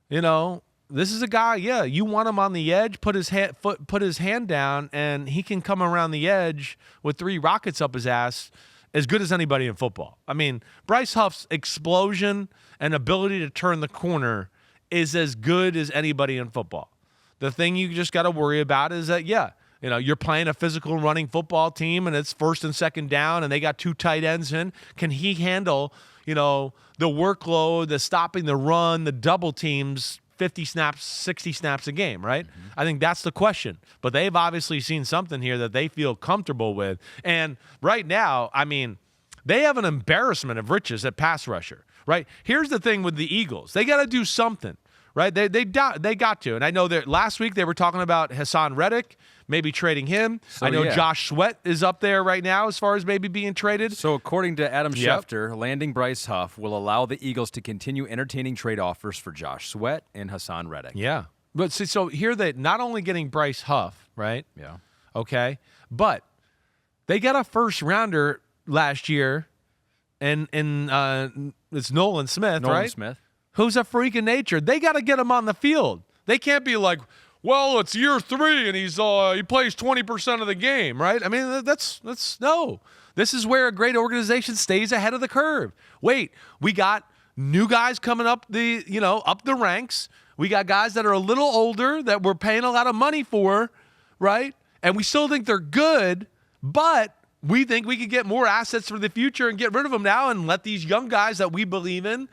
you know, this is a guy, you want him on the edge, put his hand down, and he can come around the edge with 3 rockets up his ass as good as anybody in football. I mean, Bryce Huff's explosion and ability to turn the corner is as good as anybody in football. The thing you just got to worry about is that, you're playing a physical running football team, and it's 1st and 2nd down, and they got 2 tight ends in. Can he handle, the workload, the stopping the run, the double teams, 50 snaps, 60 snaps a game, right? Mm-hmm. I think that's the question. But they've obviously seen something here that they feel comfortable with. And right now, I mean, they have an embarrassment of riches at pass rusher, right? Here's the thing with the Eagles. They got to do something, right? They got to. And I know that last week they were talking about Hassan Reddick, maybe trading him. So, I know Josh Sweat is up there right now as far as maybe being traded. So according to Adam Schefter, landing Bryce Huff will allow the Eagles to continue entertaining trade offers for Josh Sweat and Hassan Reddick. Yeah. But so here they not only getting Bryce Huff, right? Yeah. Okay. But they got a first rounder last year, and it's Nolan Smith, right? Nolan Smith. Who's a freak of nature. They got to get him on the field. They can't be like, well, it's year 3 and he plays 20% of the game, right? I mean, that's no. This is where a great organization stays ahead of the curve. Wait, we got new guys coming up up the ranks. We got guys that are a little older that we're paying a lot of money for, right? And we still think they're good, but we think we could get more assets for the future and get rid of them now and let these young guys that we believe in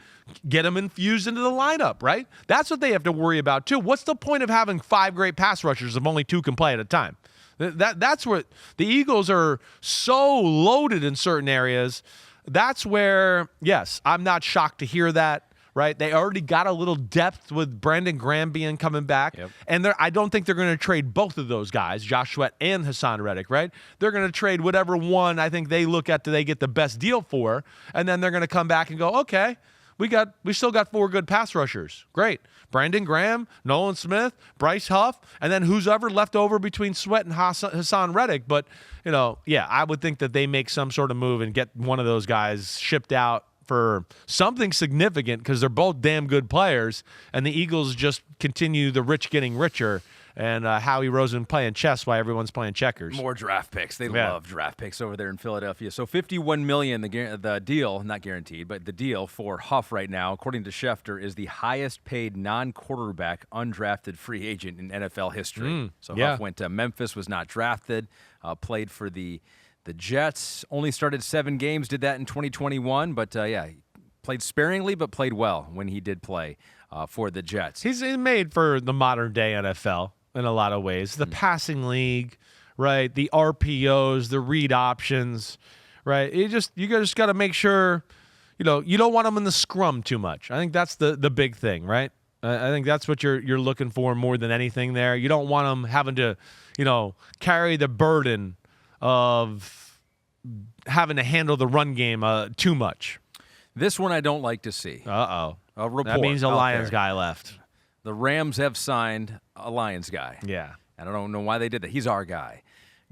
get them infused into the lineup, right? That's what they have to worry about, too. What's the point of having 5 great pass rushers if only 2 can play at a time? That's what the Eagles are so loaded in certain areas. That's where, yes, I'm not shocked to hear that. Right, they already got a little depth with Brandon Graham coming back, and I don't think they're going to trade both of those guys, Josh Sweat and Hassan Reddick. Right, they're going to trade whatever one I think they look at they get the best deal for, and then they're going to come back and go, okay, we still got 4 good pass rushers, great, Brandon Graham, Nolan Smith, Bryce Huff, and then who's ever left over between Sweat and Hassan Reddick. But I would think that they make some sort of move and get one of those guys shipped out for something significant because they're both damn good players, and the Eagles just continue the rich getting richer, and Howie Roseman playing chess while everyone's playing checkers. More draft picks. They love draft picks over there in Philadelphia. So $51 million, the deal, not guaranteed, but the deal for Huff right now, according to Schefter, is the highest paid non-quarterback undrafted free agent in NFL history. Huff went to Memphis, was not drafted, played for the Jets, only started 7 games, did that in 2021, but played sparingly but played well when he did play for the Jets. He's made for the modern-day NFL in a lot of ways. The passing league, right, the RPOs, the read options, right? You just got to make sure, you don't want them in the scrum too much. I think that's the big thing, right? I think that's what you're looking for more than anything there. You don't want them having to, carry the burden of having to handle the run game too much. This one I don't like to see. Uh-oh. A report. That means a Lions guy left. The Rams have signed a Lions guy. Yeah. I don't know why they did that. He's our guy.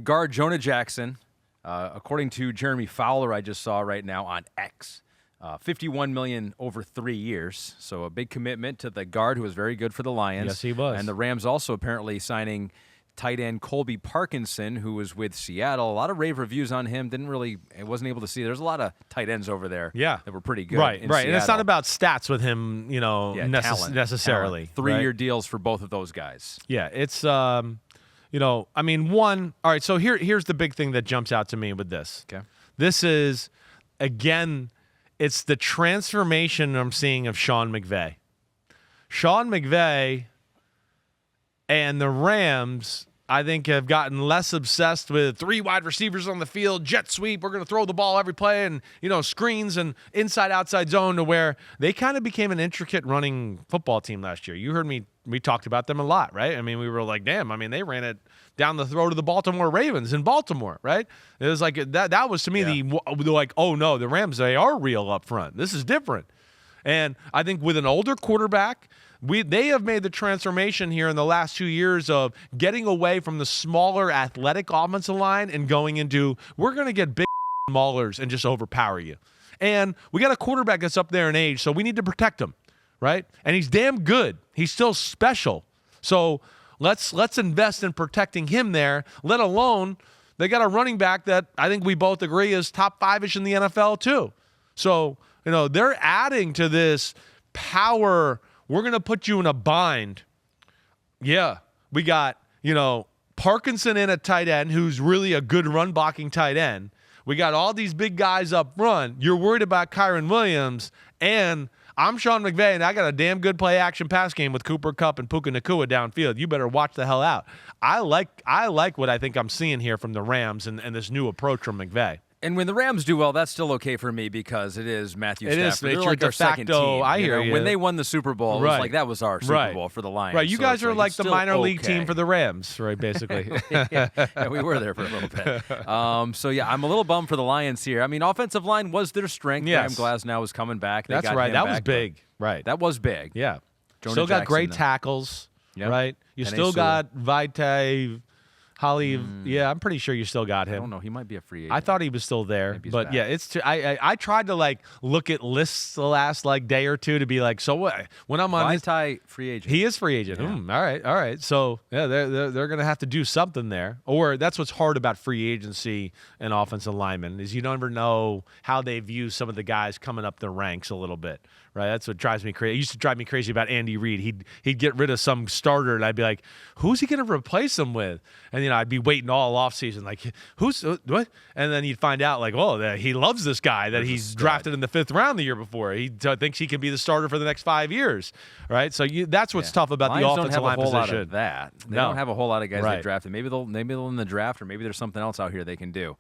Guard Jonah Jackson, according to Jeremy Fowler, I just saw right now on X, $51 million over 3 years, so a big commitment to the guard who was very good for the Lions. Yes, he was. And the Rams also apparently signing tight end Colby Parkinson, who was with Seattle. A lot of rave reviews on him. Wasn't able to see. There's a lot of tight ends over there that were pretty good. Right. Seattle. And it's not about stats with him, necessarily. 3-year deals for both of those guys. Yeah, it's one. All right. So here's the big thing that jumps out to me with this. Okay. This is again, it's the transformation I'm seeing of Sean McVay. Sean McVay and the Rams, I think, have gotten less obsessed with 3 wide receivers on the field, jet sweep, we're going to throw the ball every play, and, screens and inside-outside zone, to where they kind of became an intricate running football team last year. You heard we talked about them a lot, right? I mean, we were like, damn, they ran it down the throat of the Baltimore Ravens in Baltimore, right? It was like, that was to me oh no, the Rams, they are real up front. This is different. And I think with an older quarterback, they have made the transformation here in the last 2 years of getting away from the smaller athletic offensive line and going into, we're going to get big maulers and just overpower you. And we got a quarterback that's up there in age, so we need to protect him, right? And he's damn good. He's still special. So let's invest in protecting him there, let alone they got a running back that I think we both agree is top 5-ish in the NFL too. So, they're adding to this power. We're going to put you in a bind. Yeah, we got, Parkinson in at tight end, who's really a good run-blocking tight end. We got all these big guys up front. You're worried about Kyren Williams, and I'm Sean McVay, and I got a damn good play-action pass game with Cooper Kupp and Puka Nacua downfield. You better watch the hell out. I like what I think I'm seeing here from the Rams and this new approach from McVay. And when the Rams do well, that's still okay for me because it is Matthew Stafford. It's They're like your our second de facto, team. I hear you. When they won the Super Bowl, it was like that was our Super Bowl for the Lions. Right, you guys are like the minor league team for the Rams, right, basically. yeah, we were there for a little bit. I'm a little bummed for the Lions here. I mean, offensive line was their strength. Yes. Graham Glasnow was coming back. That's right. That was big. Right. That was big. Yeah. Jonah still got Jackson, great though. tackles, Yep. right? You And still Asua. got Vitae, Holly. Yeah, I'm pretty sure you still got him. I don't know. He might be a free agent. I thought he was still there, Maybe he's but back. yeah, it's. I tried to look at lists the last day or two to be like, so what? When I'm on, Vitae free agent. he is free agent. Yeah. All right. So yeah, they're gonna have to do something there. Or that's what's hard about free agency and offensive linemen is you never know how they view some of the guys coming up the ranks a little bit. Right, that's what drives me crazy. It used to drive me crazy about Andy Reid. He'd get rid of some starter, and I'd be like, "Who's he going to replace him with?" And I'd be waiting all offseason, like, "Who's what?" And then you'd find out, that he loves this guy that he's drafted in the 5th round the year before. He thinks he can be the starter for the next 5 years, right? So that's what's tough about Lions the offensive line don't have a whole position. lot of that. They No. don't have a whole lot of guys Right. they drafted. Maybe they'll in the draft, or maybe there's something else out here they can do.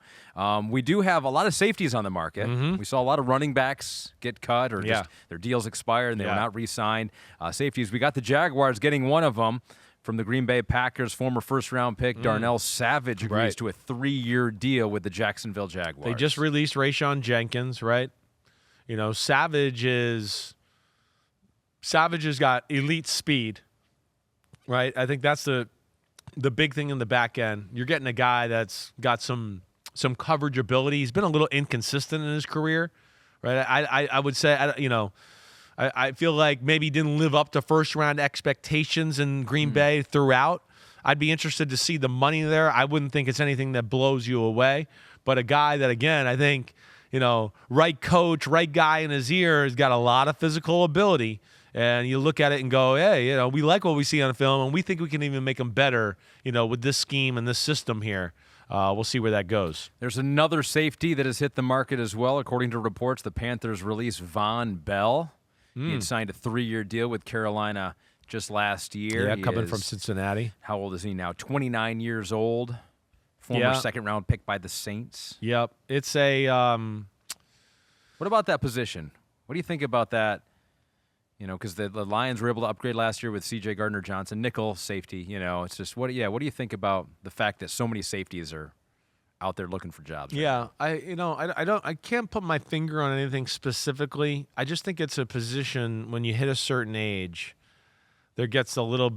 We do have a lot of safeties on the market. We saw a lot of running backs get cut or just their deals expire and they were not re-signed. Safeties, we got the Jaguars getting one of them from the Green Bay Packers, former first-round pick Darnell Savage agrees to a 3-year deal with the Jacksonville Jaguars. They just released Rayshon Jenkins, right? Savage has got elite speed, right? I think that's the big thing in the back end. You're getting a guy that's got some coverage ability. He's been a little inconsistent in his career, right? I would say, I feel like maybe he didn't live up to first-round expectations in Green Bay throughout. I'd be interested to see the money there. I wouldn't think it's anything that blows you away. But a guy that, again, I think, right coach, right guy in his ear has got a lot of physical ability. And you look at it and go, hey, we like what we see on film, and we think we can even make him better, with this scheme and this system here. We'll see where that goes. There's another safety that has hit the market as well. According to reports, the Panthers released Vonn Bell. He had signed a 3-year deal with Carolina just last year. Yeah, He coming is- from Cincinnati. How old is he now? 29 years old. Former second-round pick by the Saints. Yep. It's a What about that position? What do you think about that? Because the Lions were able to upgrade last year with C.J. Gardner-Johnson, nickel safety. It's just what do you think about the fact that so many safeties are out there looking for jobs? Yeah, I can't put my finger on anything specifically. I just think it's a position when you hit a certain age, there gets a little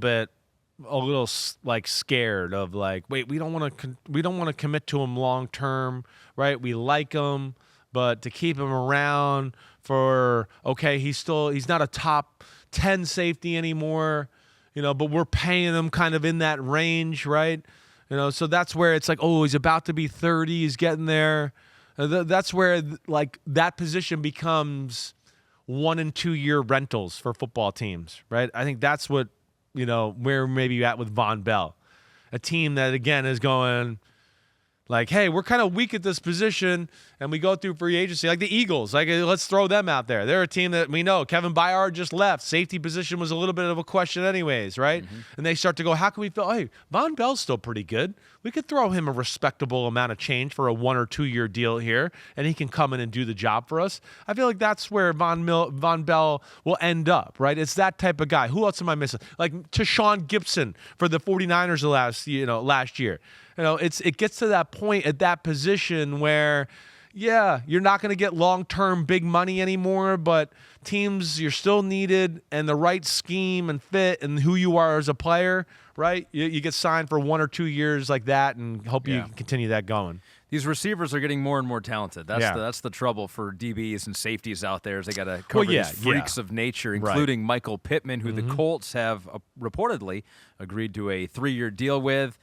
scared of wait, we don't want to commit to him long term, right? We like him, but to keep him around for, okay, he's not a top 10 safety anymore, but we're paying him kind of in that range, right? So that's where it's like, oh, he's about to be 30, he's getting there. That's where like that position becomes 1 and 2 year rentals for football teams, right? I think that's what, where maybe you're at with Vonn Bell. A team that, again, is going like, hey, we're kind of weak at this position, and we go through free agency. Like the Eagles, like let's throw them out there. They're a team that we know. Kevin Byard just left. Safety position was a little bit of a question anyways, right? Mm-hmm. And they start to go, how can we feel, hey, Vonn Bell's still pretty good. We could throw him a respectable amount of change for a 1 or 2 year deal here, and he can come in and do the job for us. I feel like that's where Vonn Bell will end up, right? It's that type of guy. Who else am I missing? Like Tashawn Gibson for the 49ers last year. It gets to that point at that position where, yeah, you're not going to get long-term big money anymore, but teams, you're still needed, and the right scheme and fit and who you are as a player, right? You get signed for 1 or 2 years like that and hope you can continue that going. These receivers are getting more and more talented. That's the trouble for DBs and safeties out there is they got to cover these freaks of nature, including Michael Pittman, who the Colts have reportedly agreed to a 3-year deal with.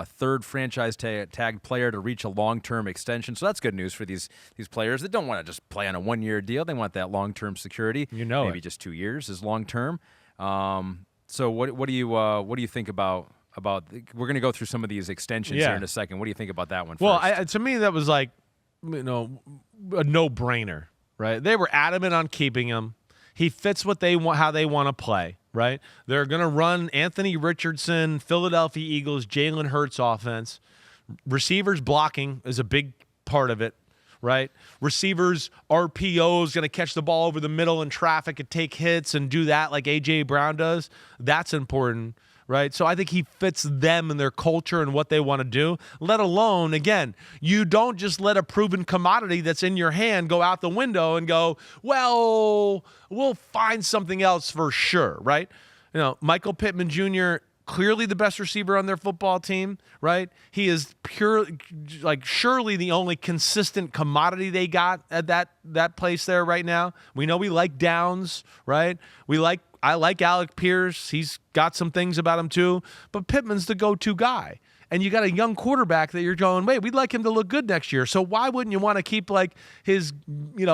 Third franchise tag player to reach a long-term extension. So that's good news for these players that don't want to just play on a 1-year deal. They want that long-term security. Maybe just 2 years is long-term. So what do you think about we're going to go through some of these extensions here in a second. What do you think about that one first? Well, to me, that was like, a no-brainer, right? They were adamant on keeping him. He fits what they want, how they want to play. Right? They're going to run Anthony Richardson, Philadelphia Eagles, Jalen Hurts offense. Receivers blocking is a big part of it, right? Receivers, RPOs, going to catch the ball over the middle in traffic and take hits and do that like A.J. Brown does. That's important, right? So I think he fits them and their culture and what they want to do, let alone, again, you don't just let a proven commodity that's in your hand go out the window and go, well, we'll find something else for sure, right? Michael Pittman Jr., clearly the best receiver on their football team, right? He is surely the only consistent commodity they got at that place there right now. We know we like Downs, right? I like Alec Pierce. He's got some things about him too, but Pittman's the go-to guy. And you got a young quarterback that you're going, wait, we'd like him to look good next year. So why wouldn't you want to keep like his,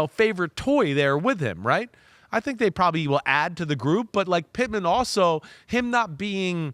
favorite toy there with him, right? I think they probably will add to the group, but like Pittman also, him not being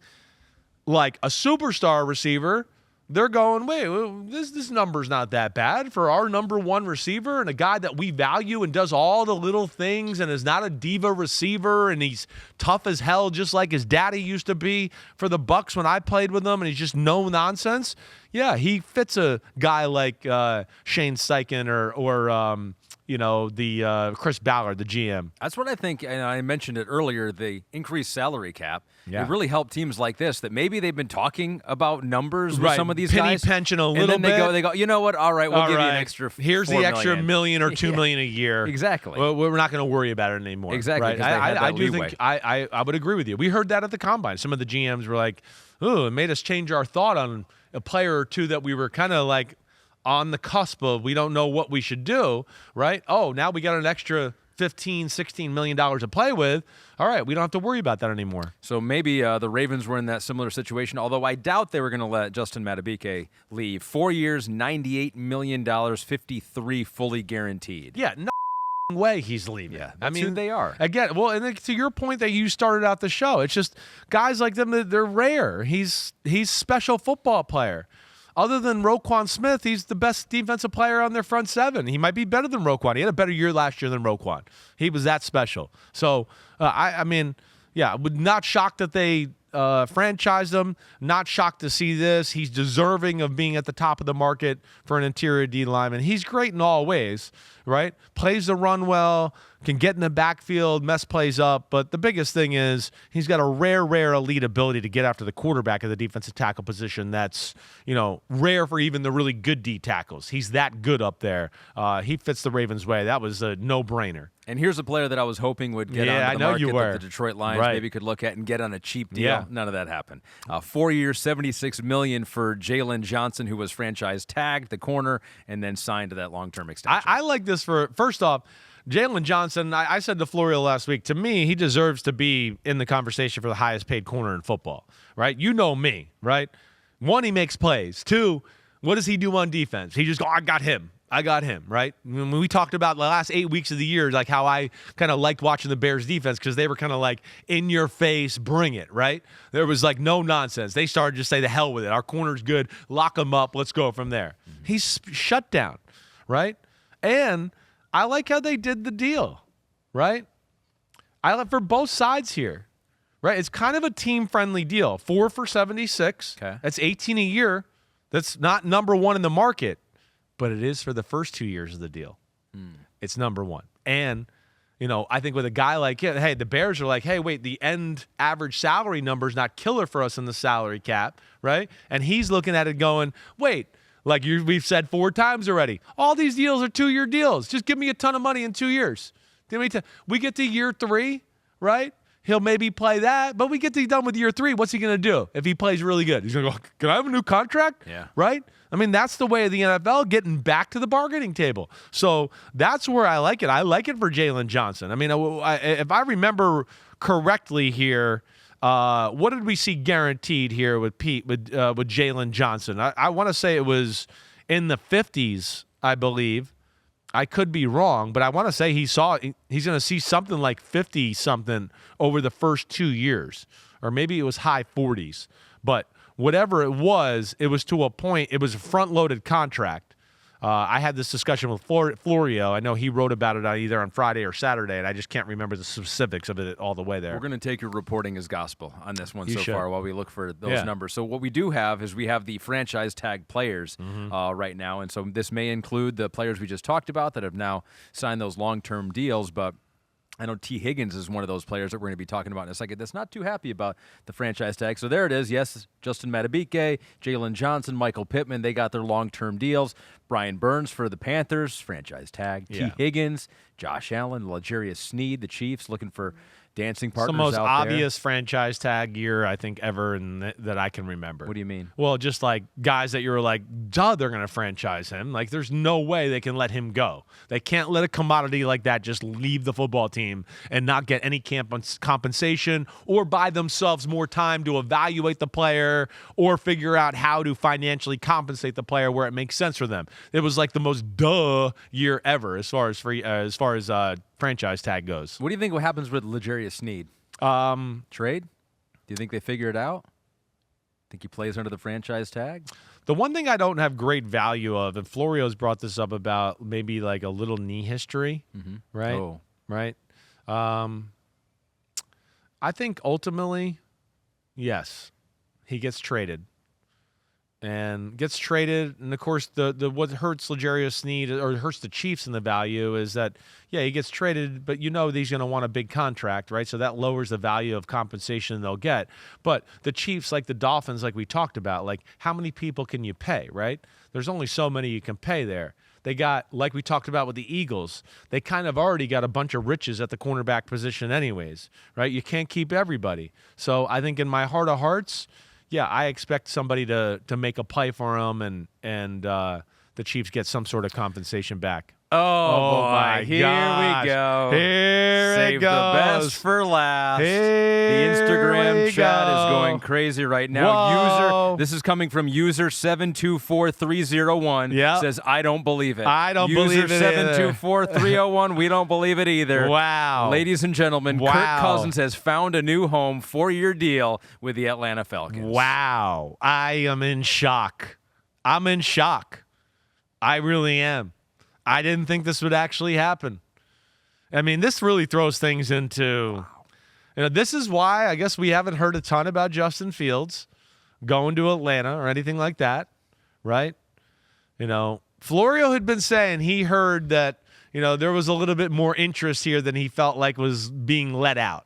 like a superstar receiver, they're going, wait, this number's not that bad for our number one receiver and a guy that we value and does all the little things and is not a diva receiver and he's tough as hell just like his daddy used to be for the Bucs when I played with him and he's just no nonsense. Yeah, he fits a guy like Shane Steichen or the Chris Ballard, the GM. That's what I think, and I mentioned it earlier, the increased salary cap. Yeah. It really helped teams like this that maybe they've been talking about numbers with some of these guys. Penny pension a little bit. And then they go, you know what, all right, we'll give you an extra Here's the extra $1 million or $2 million a year. Exactly. We're not going to worry about it anymore. Exactly. Right? I do think I would agree with you. We heard that at the Combine. Some of the GMs were like, oh, it made us change our thought on a player or two that we were kind of like on the cusp of we don't know what we should do, right? Oh, now we got an extra $15, $16 million to play with. All right, we don't have to worry about that anymore. So maybe the Ravens were in that similar situation, although I doubt they were going to let Justin Madubuike leave. 4 years, $98 million, 53 fully guaranteed. Yeah, no way he's leaving. Yeah, that's who they are. Again, well, and to your point that you started out the show, it's just guys like them, they're rare. He's special football player. Other than Roquan Smith, he's the best defensive player on their front seven. He might be better than Roquan. He had a better year last year than Roquan. He was that special. So, I mean, not shocked that they franchised him. Not shocked to see this. He's deserving of being at the top of the market for an interior D lineman. He's great in all ways, right? Plays the run well, can get in the backfield, mess plays up. But the biggest thing is he's got a rare elite ability to get after the quarterback at the defensive tackle position. That's, rare for even the really good D tackles. He's that good up there. He fits the Ravens' way. That was a no-brainer. And here's a player that I was hoping would get onto the market that the Detroit Lions maybe could look at and get on a cheap deal. Yeah. None of that happened. 4 years, $76 million for Jaylon Johnson, who was franchise tagged, the corner, and then signed to that long-term extension. I like this first off, Jaylon Johnson, I said to Florio last week, to me, he deserves to be in the conversation for the highest paid corner in football, right? You know me, right? 1, he makes plays. 2, what does he do on defense? He just go, I got him, right? When we talked about the last 8 weeks of the year, like how I kind of liked watching the Bears defense because they were kind of like in your face, bring it, right? There was like no nonsense. They started to say the hell with it. Our corner's good. Lock him up. Let's go from there. He's shut down, right? And I like how they did the deal, right? I like for both sides here, right? It's kind of a team-friendly deal. 4 for $76. Okay. That's $18 a year. That's not number 1 in the market. But it is for the first 2 years of the deal. It's number 1. And, I think with a guy like it, hey, the Bears are like, hey, wait, the end average salary number is not killer for us in the salary cap, right? And he's looking at it going, wait, like we've said 4 times already, all these deals are 2-year deals. Just give me a ton of money in 2 years. We get to year 3, right? He'll maybe play that, but we get to be done with year 3. What's he going to do if he plays really good? He's going to go, can I have a new contract? Yeah. Right? I mean, that's the way of the NFL, getting back to the bargaining table. So that's where I like it. I like it for Jaylon Johnson. I mean, if I remember correctly here, what did we see guaranteed here with Jaylon Johnson? I want to say it was in the 50s, I believe. I could be wrong, but I want to say he's going to see something like 50-something over the first 2 years, or maybe it was high 40s. But whatever it was to a point, it was a front-loaded contract. I had this discussion with Florio. I know he wrote about it either on Friday or Saturday, and I just can't remember the specifics of it all the way there. We're going to take your reporting as gospel on this one You should. far while we look for those numbers. So what we do have is we have the franchise tag players right now, and so this may include the players we just talked about that have now signed those long-term deals, but I know T. Higgins is one of those players that we're going to be talking about in a second that's not too happy about the franchise tag. So there it is. Yes, Justin Madubuike, Jaylon Johnson, Michael Pittman, they got their long-term deals. Brian Burns for the Panthers, franchise tag. Yeah. T. Higgins, Josh Allen, L'Jarius Sneed, the Chiefs, looking for dancing partners It's the most out obvious franchise tag year, I think, ever that I can remember. What do you mean? Well, just like guys that you were like, duh, they're going to franchise him. Like, there's no way they can let him go. They can't let a commodity like that just leave the football team and not get any compensation or buy themselves more time to evaluate the player or figure out how to financially compensate the player where it makes sense for them. It was like the most duh year ever as far as franchise tag goes. What do you think what happens with L'Jarius Sneed? Trade? Do you think they figure it out? Think he plays under the franchise tag? The one thing I don't have great value of, and Florio's brought this up about maybe like a little knee history, right? Oh. Right? I think ultimately, yes, he gets traded. And of course, the what hurts L'Jarius Sneed or hurts the Chiefs in the value is that, yeah, he gets traded, but you know he's going to want a big contract, right? So that lowers the value of compensation they'll get. But the Chiefs, like the Dolphins, like we talked about, like how many people can you pay, right? There's only so many you can pay there. They got, like we talked about with the Eagles, they kind of already got a bunch of riches at the cornerback position anyways, right? You can't keep everybody. So I think in my heart of hearts, yeah, I expect somebody to make a play for him, and the Chiefs get some sort of compensation back. Oh my here gosh. we go. Here Save it goes. the best for last. Here the Instagram we chat go. is going crazy right now. Whoa. This is coming from user 724301. Yep. Says, I don't believe it. I don't believe it User either. 724301, we don't believe it either. Wow. Ladies and gentlemen, Wow. Kirk Cousins has found a new home, 4-year deal with the Atlanta Falcons. Wow. I am in shock. I'm in shock. I really am. I didn't think this would actually happen. I mean, this really throws things into, this is why I guess we haven't heard a ton about Justin Fields going to Atlanta or anything like that, right? Florio had been saying he heard that, there was a little bit more interest here than he felt like was being let out.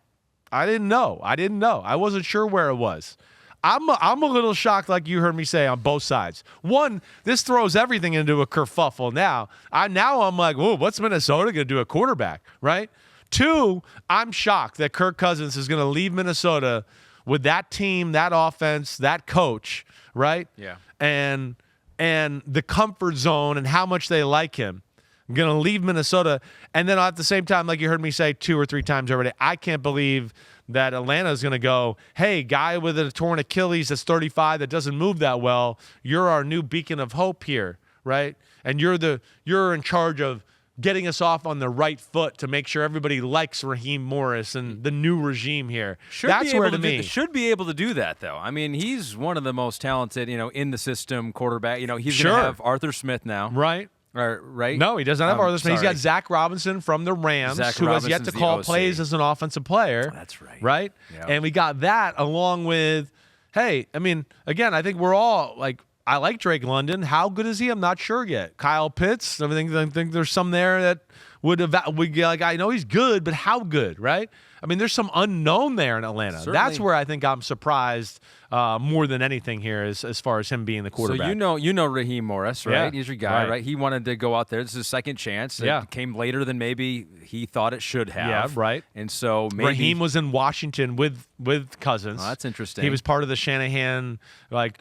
I didn't know. I wasn't sure where it was. I'm a little shocked, like you heard me say, on both sides. One, this throws everything into a kerfuffle now. I'm like, whoa, what's Minnesota going to do at quarterback, right? Two, I'm shocked that Kirk Cousins is going to leave Minnesota with that team, that offense, that coach, right? Yeah. And the comfort zone and how much they like him. I'm going to leave Minnesota. And then at the same time, like you heard me say 2 or 3 times already, I can't believe that Atlanta is going to go, hey, guy with a torn Achilles that's 35 that doesn't move that well, you're our new beacon of hope here, right? And you're in charge of getting us off on the right foot to make sure everybody likes Raheem Morris and the new regime here. That's where to me. Should be able to do that, though. I mean, he's one of the most talented, in the system quarterback. He's going to have Arthur Smith now. Right. Right? No, he doesn't have Arthur Smith. He's got Zach Robinson from the Rams, who has yet to call plays as an offensive player. That's right. Right? Yep. And we got that along with, hey, I mean, again, I think we're all like, I like Drake London. How good is he? I'm not sure yet. Kyle Pitts, I think there's some there that would I know he's good, but how good, right? I mean, there's some unknown there in Atlanta. Certainly. That's where I think I'm surprised more than anything here as far as him being the quarterback. So you know Raheem Morris, right? Yeah. He's your guy, right? He wanted to go out there. This is his second chance. Yeah. It came later than maybe he thought it should have. Yeah, right. And so maybe Raheem was in Washington with Cousins. Oh, that's interesting. He was part of the Shanahan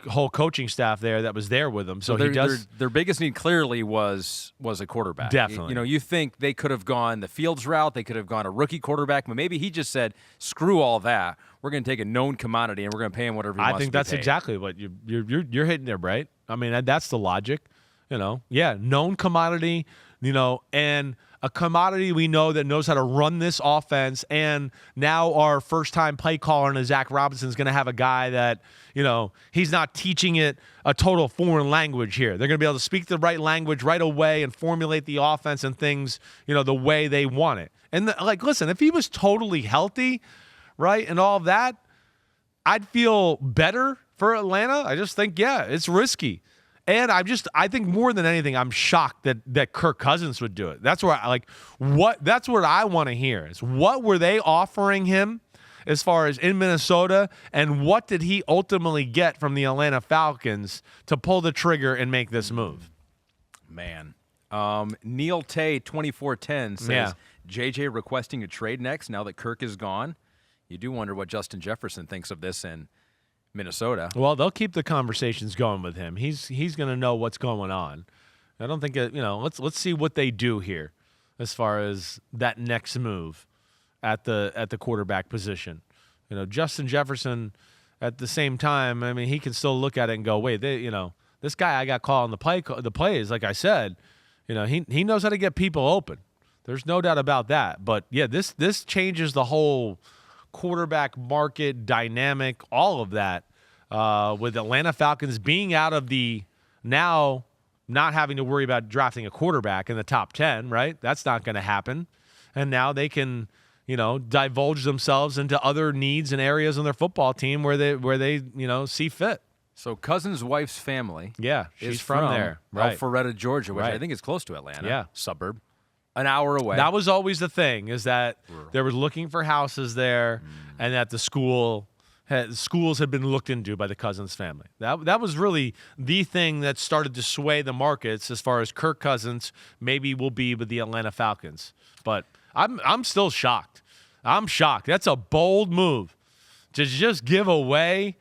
whole coaching staff there that was there with him. So their biggest need clearly was a quarterback. Definitely. You think they could have gone the Fields route, they could have gone a rookie quarterback, but maybe he just said, screw all that. We're going to take a known commodity and we're going to pay him whatever he wants to be paid. I think that's exactly what you're hitting there, right? I mean, that's the logic. Yeah, known commodity, and a commodity we know that knows how to run this offense. And now our first-time play caller in Zach Robinson is going to have a guy that, he's not teaching it a total foreign language here. They're going to be able to speak the right language right away and formulate the offense and things, the way they want it. And listen, if he was totally healthy, right, and all of that, I'd feel better for Atlanta. I just think, yeah, it's risky. And I think more than anything, I'm shocked that Kirk Cousins would do it. That's where that's what I want to hear is what were they offering him as far as in Minnesota, and what did he ultimately get from the Atlanta Falcons to pull the trigger and make this move? Man. Neil Tay 2410 says JJ requesting a trade next now that Kirk is gone. You do wonder what Justin Jefferson thinks of this in Minnesota. Well, they'll keep the conversations going with him. He's going to know what's going on. I don't think let's see what they do here as far as that next move at the quarterback position. Justin Jefferson at the same time, I mean, he can still look at it and go, wait, this guy I got called on the plays, like I said, he knows how to get people open. There's no doubt about that. But yeah, this changes the whole quarterback market dynamic, all of that, with Atlanta Falcons being out of the now not having to worry about drafting a quarterback in the top 10, right? That's not going to happen. And now they can, divulge themselves into other needs and areas on their football team where they see fit. So Cousins' wife's family, she's from there, right? Alpharetta, Georgia, which right. I think is close to Atlanta, yeah, suburb. An hour away. That was always the thing, is that they were looking for houses there, and that the schools had been looked into by the Cousins family. That was really the thing that started to sway the markets as far as Kirk Cousins maybe will be with the Atlanta Falcons. But I'm still shocked. I'm shocked. That's a bold move to just give away.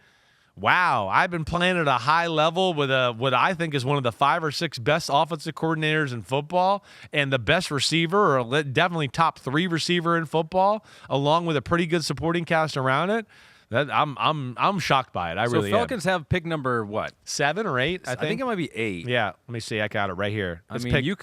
Wow, I've been playing at a high level with what I think is one of the 5 or 6 best offensive coordinators in football and the best receiver, or definitely top 3 receiver in football, along with a pretty good supporting cast around it. I'm shocked by it. I really am. So Falcons have pick number what? 7 or 8, I think. I think it might be 8. Yeah, let me see. I got it right here. You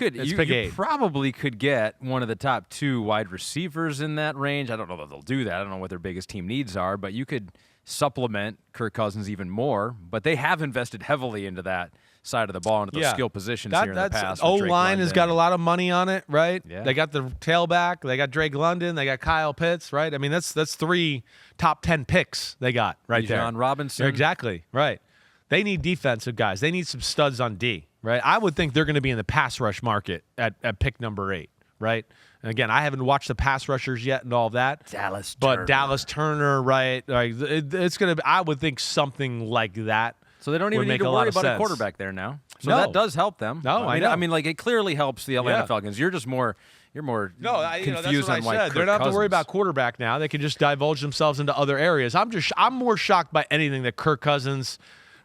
probably could get one of the top 2 wide receivers in that range. I don't know that they'll do that. I don't know what their biggest team needs are, but you could supplement Kirk Cousins even more. But they have invested heavily into that side of the ball, into those skill positions here in the past. O-line has got a lot of money on it, right? Yeah. They got the tailback. They got Drake London. They got Kyle Pitts, right? I mean, that's 3 top 10 picks they got right there. Dion Robinson. Exactly, right. They need defensive guys. They need some studs on D, right? I would think they're going to be in the pass rush market at pick number 8 right? And again, I haven't watched the pass rushers yet and all that. Dallas Turner, right? Like it's going to be, I would think something like that. So they don't even need to worry about a quarterback there now. So that does help them. No, I know. I mean, like it clearly helps the Atlanta Falcons. You're more confused that's on what why I said. They don't have to worry about quarterback now. They can just divulge themselves into other areas. I'm more shocked by anything that Kirk Cousins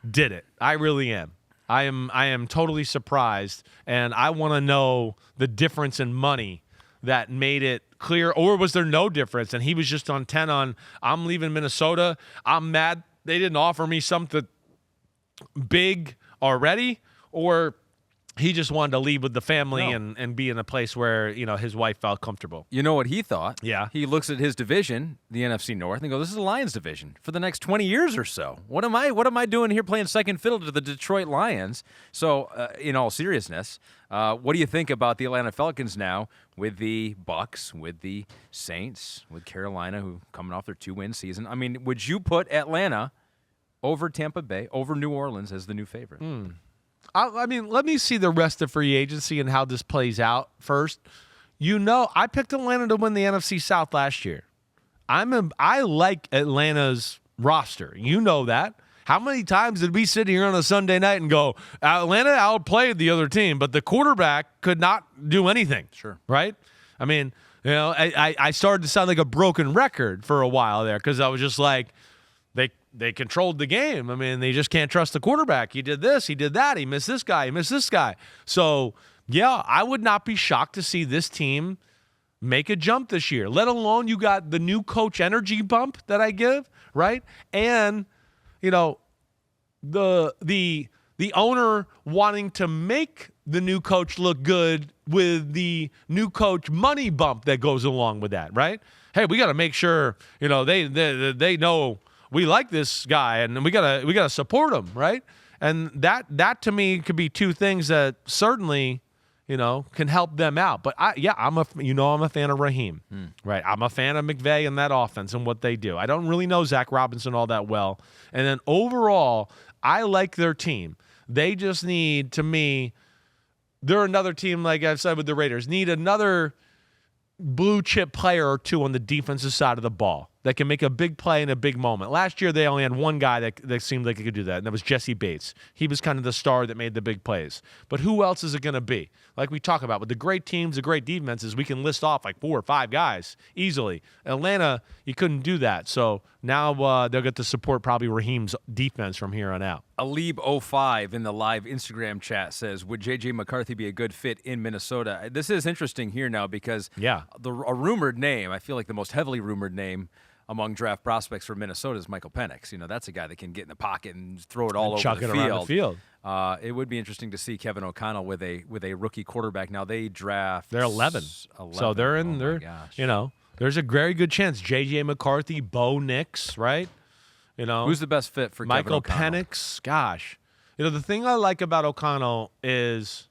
did it. I really am. I am totally surprised, and I want to know the difference in money that made it clear, or was there no difference? And he was just on 10 on, I'm leaving Minnesota. I'm mad they didn't offer me something big already, or he just wanted to leave with the family and be in a place where, his wife felt comfortable. You know what he thought? Yeah. He looks at his division, the NFC North, and goes, this is the Lions division for the next 20 years or so. What am I doing here playing second fiddle to the Detroit Lions? So, in all seriousness, what do you think about the Atlanta Falcons now with the Bucs, with the Saints, with Carolina, who coming off their 2-win season? I mean, would you put Atlanta over Tampa Bay, over New Orleans as the new favorite? I mean, let me see the rest of free agency and how this plays out first. I picked Atlanta to win the NFC South last year. I like Atlanta's roster. You know that. How many times did we sit here on a Sunday night and go, Atlanta outplayed the other team, but the quarterback could not do anything? Sure. Right? I mean, I started to sound like a broken record for a while there because I was just like, they controlled the game. I mean, they just can't trust the quarterback. He did this, he did that, he missed this guy, he missed this guy. So, yeah, I would not be shocked to see this team make a jump this year, let alone you got the new coach energy bump that I give, right? And, the owner wanting to make the new coach look good with the new coach money bump that goes along with that, right? Hey, we got to make sure, they know we like this guy, and we gotta support him, right? And that to me could be two things that certainly, can help them out. But I'm a fan of Raheem, right? I'm a fan of McVay and that offense and what they do. I don't really know Zach Robinson all that well, and then overall, I like their team. They just need, to me, they're another team, like I've said with the Raiders, need another blue chip player or two on the defensive side of the ball that can make a big play in a big moment. Last year, they only had one guy that seemed like he could do that, and that was Jesse Bates. He was kind of the star that made the big plays. But who else is it going to be? Like we talk about, with the great teams, the great defenses, we can list off like 4 or 5 guys easily. Atlanta, you couldn't do that. So now they'll get to support probably Raheem's defense from here on out. Alib05 in the live Instagram chat says, would J.J. McCarthy be a good fit in Minnesota? This is interesting here now because a rumored name, I feel like the most heavily rumored name among draft prospects for Minnesota is Michael Penix. That's a guy that can get in the pocket and throw it all over chuck the it field. Around the field. It would be interesting to see Kevin O'Connell with a rookie quarterback. Now they draft. They're 11. So they're in. There's a very good chance J.J. McCarthy, Bo Nix, right? Who's the best fit for Michael Kevin O'Connell? Penix? Gosh, the thing I like about O'Connell is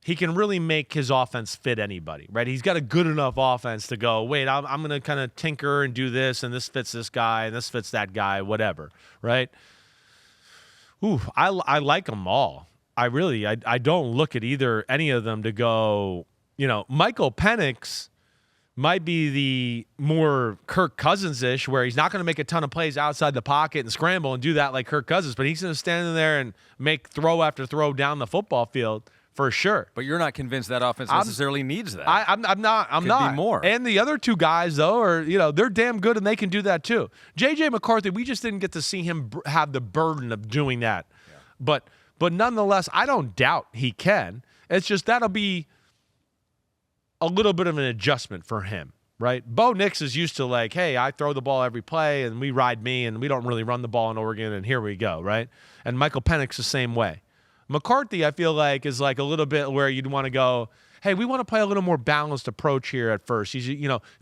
he can really make his offense fit anybody, right? He's got a good enough offense to go, wait, I'm going to kind of tinker and do this, and this fits this guy, and this fits that guy, whatever, right? Ooh, I like them all. I don't look at any of them to go, Michael Penix might be the more Kirk Cousins-ish, where he's not going to make a ton of plays outside the pocket and scramble and do that like Kirk Cousins, but he's going to stand in there and make throw after throw down the football field. For sure. But you're not convinced that offense necessarily needs that. I'm not. Could be more. And the other two guys, though, are, they're damn good and they can do that too. J.J. McCarthy, we just didn't get to see him have the burden of doing that. Yeah. But nonetheless, I don't doubt he can. It's just that'll be a little bit of an adjustment for him, right? Bo Nix is used to like, hey, I throw the ball every play and we ride me and we don't really run the ball in Oregon and here we go, right? And Michael Penix the same way. McCarthy, I feel like, is like a little bit where you'd want to go, hey, we want to play a little more balanced approach here at first. He's,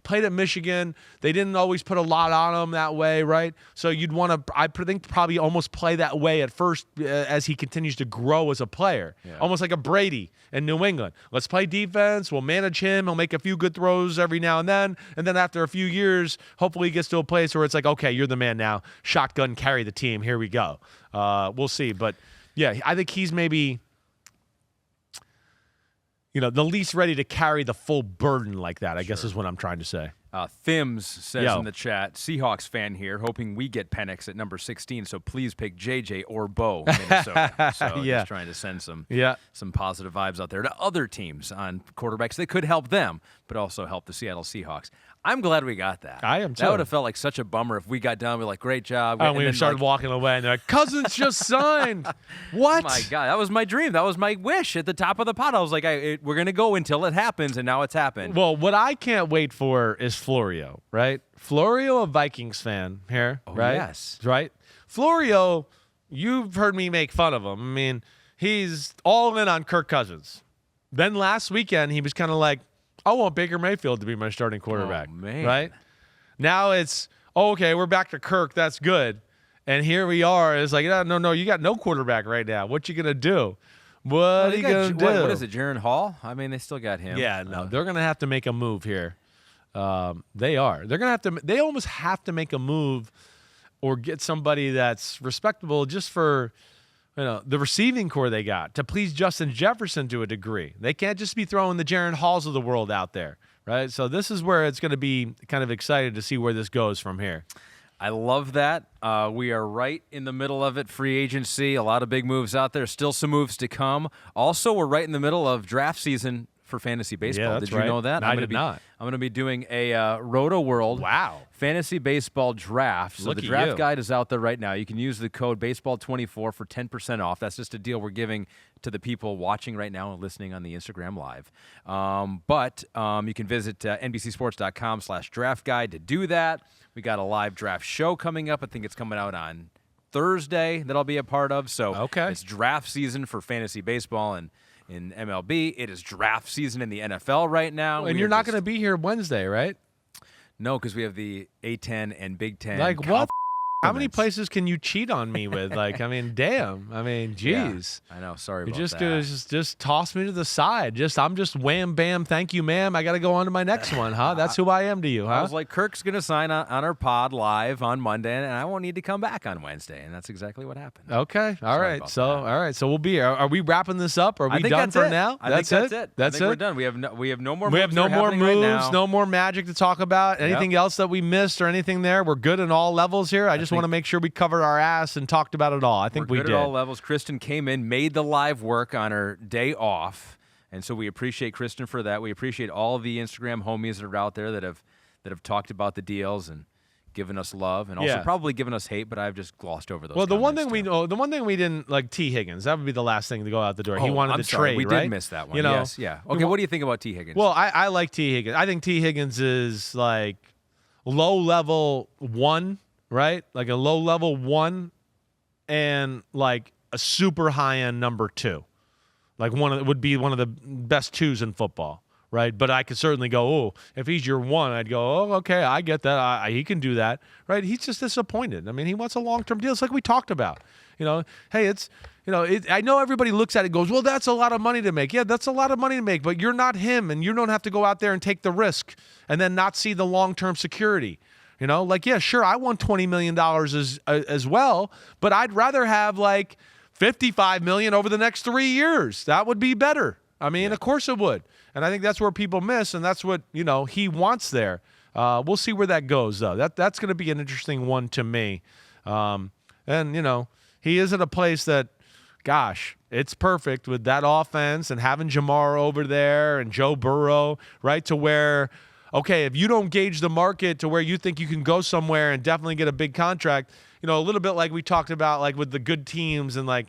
played at Michigan. They didn't always put a lot on him that way, right? So you'd want to, I think, probably almost play that way at first as he continues to grow as a player. Yeah. Almost like a Brady in New England. Let's play defense. We'll manage him. He'll make a few good throws every now and then. And then after a few years, hopefully he gets to a place where it's like, okay, you're the man now. Shotgun, carry the team. Here we go. We'll see. But yeah, I think he's maybe, the least ready to carry the full burden like that, I guess is what I'm trying to say. Thims says in the chat, Seahawks fan here, hoping we get Penix at number 16, so please pick JJ or Bo, Minnesota. So just trying to send some positive vibes out there to other teams on quarterbacks that could help them, but also help the Seattle Seahawks. I'm glad we got that. I am too. That would have felt like such a bummer if we got done with like, great job. And we started walking away, and they're like, Cousins just signed. What? Oh my God, that was my dream. That was my wish at the top of the pot. I was like, we're going to go until it happens, and now it's happened. Well, what I can't wait for is Florio, right? Florio, a Vikings fan here, right? Yes. Right? Florio, you've heard me make fun of him. I mean, he's all in on Kirk Cousins. Then last weekend, he was kind of like, I want Baker Mayfield to be my starting quarterback. Oh, man. Right? Now it's, okay, we're back to Kirk. That's good. And here we are. It's like, no, you got no quarterback right now. What you going to do? What are you going to do? What is it, Jaron Hall? I mean, they still got him. Yeah, no, they're going to have to make a move here. They are. They're going to have to. They almost have to make a move or get somebody that's respectable just for the receiving core they got to please Justin Jefferson to a degree. They can't just be throwing the Jaron Halls of the world out there, right? So this is where it's going to be kind of excited to see where this goes from here. I love that. We are right in the middle of it. Free agency, a lot of big moves out there. Still some moves to come. Also, we're right in the middle of draft season for fantasy baseball. Yeah, Did you know that? I did not. I'm going to be doing a Roto World fantasy baseball draft. So the draft guide is out there right now. You can use the code baseball24 for 10% off. That's just a deal we're giving to the people watching right now and listening on the Instagram Live. But you can visit NBCsports.com/draft guide to do that. We got a live draft show coming up. I think it's coming out on Thursday that I'll be a part of. So it's draft season for fantasy baseball and in MLB. It is draft season in the NFL right now. And you're not going to be here Wednesday, right? No, because we have the A10 and Big Ten. Like what? How many places can you cheat on me with? Like, I mean, damn. I mean, geez. Yeah, I know. Sorry about that. Just toss me to the side. I'm just wham, bam, thank you, ma'am. I got to go on to my next one, huh? That's who I am to you, huh? I was like, Kirk's going to sign on our pod live on Monday, and I won't need to come back on Wednesday. And that's exactly what happened. Okay. All right. So we'll be here. Are we wrapping this up? Are we done for now? I think that's it. That's it. We're done. We have no more moves. We have no more moves, right no more magic to talk about. Anything else that we missed or anything there? We're good in all levels here. I just want to make sure we covered our ass and talked about it all. I think we did. At all levels. Kristen came in, made the live work on her day off, and so we appreciate Kristen for that. We appreciate all the Instagram homies that are out there that have talked about the deals and given us love, and also probably given us hate. But I've just glossed over those. Well, the one thing we didn't like T. Higgins. That would be the last thing to go out the door. He wanted to trade. We right? did miss that one. Yes, yeah. Okay, what do you think about T. Higgins? Well, I like T. Higgins. I think T. Higgins is like low level 1. Right? Like a low level 1 and like a super high end number 2. Like would be one of the best 2s in football. Right? But I could certainly go, if he's your 1, I'd go, okay, I get that. He can do that. Right? He's just disappointed. I mean, he wants a long-term deal. It's like we talked about. Hey, it's I know everybody looks at it and goes, well, that's a lot of money to make. Yeah, that's a lot of money to make, but you're not him, and you don't have to go out there and take the risk and then not see the long-term security. Sure, I want $20 million as well, but I'd rather have like $55 million over the next 3 years. That would be better. I mean, of course it would. And I think that's where people miss, and that's what, he wants there. We'll see where that goes, though. That's going to be an interesting one to me. He is at a place that, gosh, it's perfect with that offense and having Jamar over there and Joe Burrow, right, to where – okay, if you don't gauge the market to where you think you can go somewhere and definitely get a big contract, a little bit like we talked about, like with the good teams and like,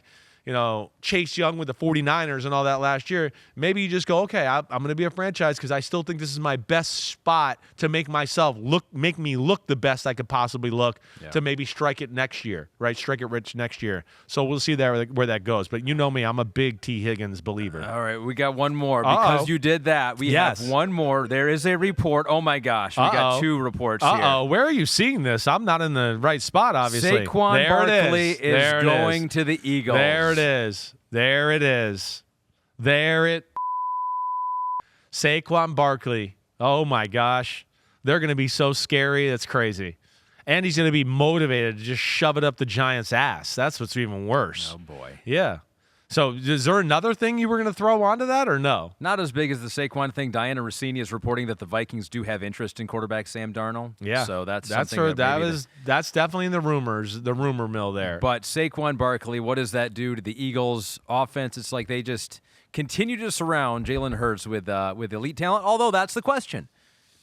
Chase Young with the 49ers and all that last year, maybe you just go, okay, I'm going to be a franchise because I still think this is my best spot to make me look the best I could possibly look to maybe strike it next year, right? Strike it rich next year. So we'll see where that goes. But you know me, I'm a big T. Higgins believer. All right, we got one more because you did that. We have one more. There is a report. Oh, my gosh. We got 2 reports here. Where are you seeing this? I'm not in the right spot, obviously. Saquon Barkley is going to the Eagles. There it is. Saquon Barkley. Oh, my gosh. They're going to be so scary. That's crazy. And he's going to be motivated to just shove it up the Giants' ass. That's what's even worse. Oh, boy. Yeah. So is there another thing you were going to throw onto that or no? Not as big as the Saquon thing. Diana Rossini is reporting that the Vikings do have interest in quarterback Sam Darnell. Yeah. So that's definitely in the rumor mill there. But Saquon Barkley, what does that do to the Eagles' offense? It's like they just continue to surround Jalen Hurts with elite talent, although that's the question.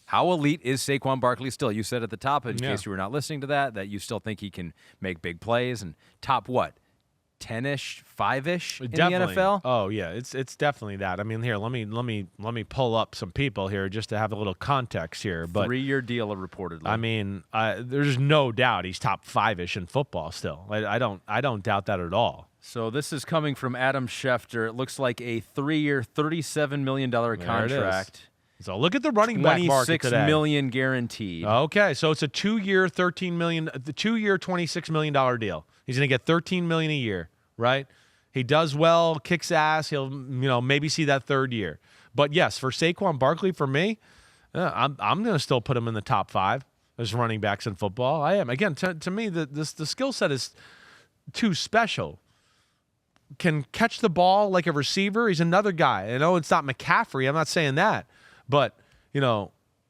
How elite is Saquon Barkley still? You said at the top, in case you were not listening to that you still think he can make big plays and top what? 10-ish, 5-ish in Definitely. the NFL? Oh yeah, it's definitely that. I mean, here, let me pull up some people here just to have a little context here. But 3-year deal reportedly. I mean, there's no doubt he's top 5-ish in football still. I don't doubt that at all. So this is coming from Adam Schefter. It looks like a 3-year, $37 million contract. So look at the running back market today. $26 million guaranteed. Okay, so it's a 2-year, $26 million deal. He's going to get $13 million a year, right? He does well, kicks ass. He'll, maybe see that third year. But yes, for Saquon Barkley, for me, I'm going to still put him in the top 5 as running backs in football. I am. Again, to me, the skill set is too special. Can catch the ball like a receiver. He's another guy. I know it's not McCaffrey. I'm not saying that. But,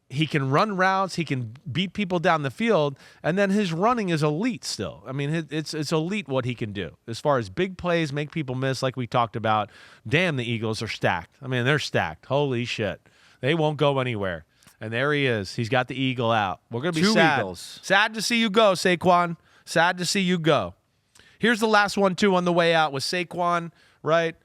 he can run routes. He can beat people down the field. And then his running is elite still. I mean, it's elite what he can do. As far as big plays, make people miss like we talked about. Damn, the Eagles are stacked. I mean, they're stacked. Holy shit. They won't go anywhere. And there he is. He's got the eagle out. We're going to be sad. Eagles. Sad to see you go, Saquon. Sad to see you go. Here's the last one, too, on the way out with Saquon, right?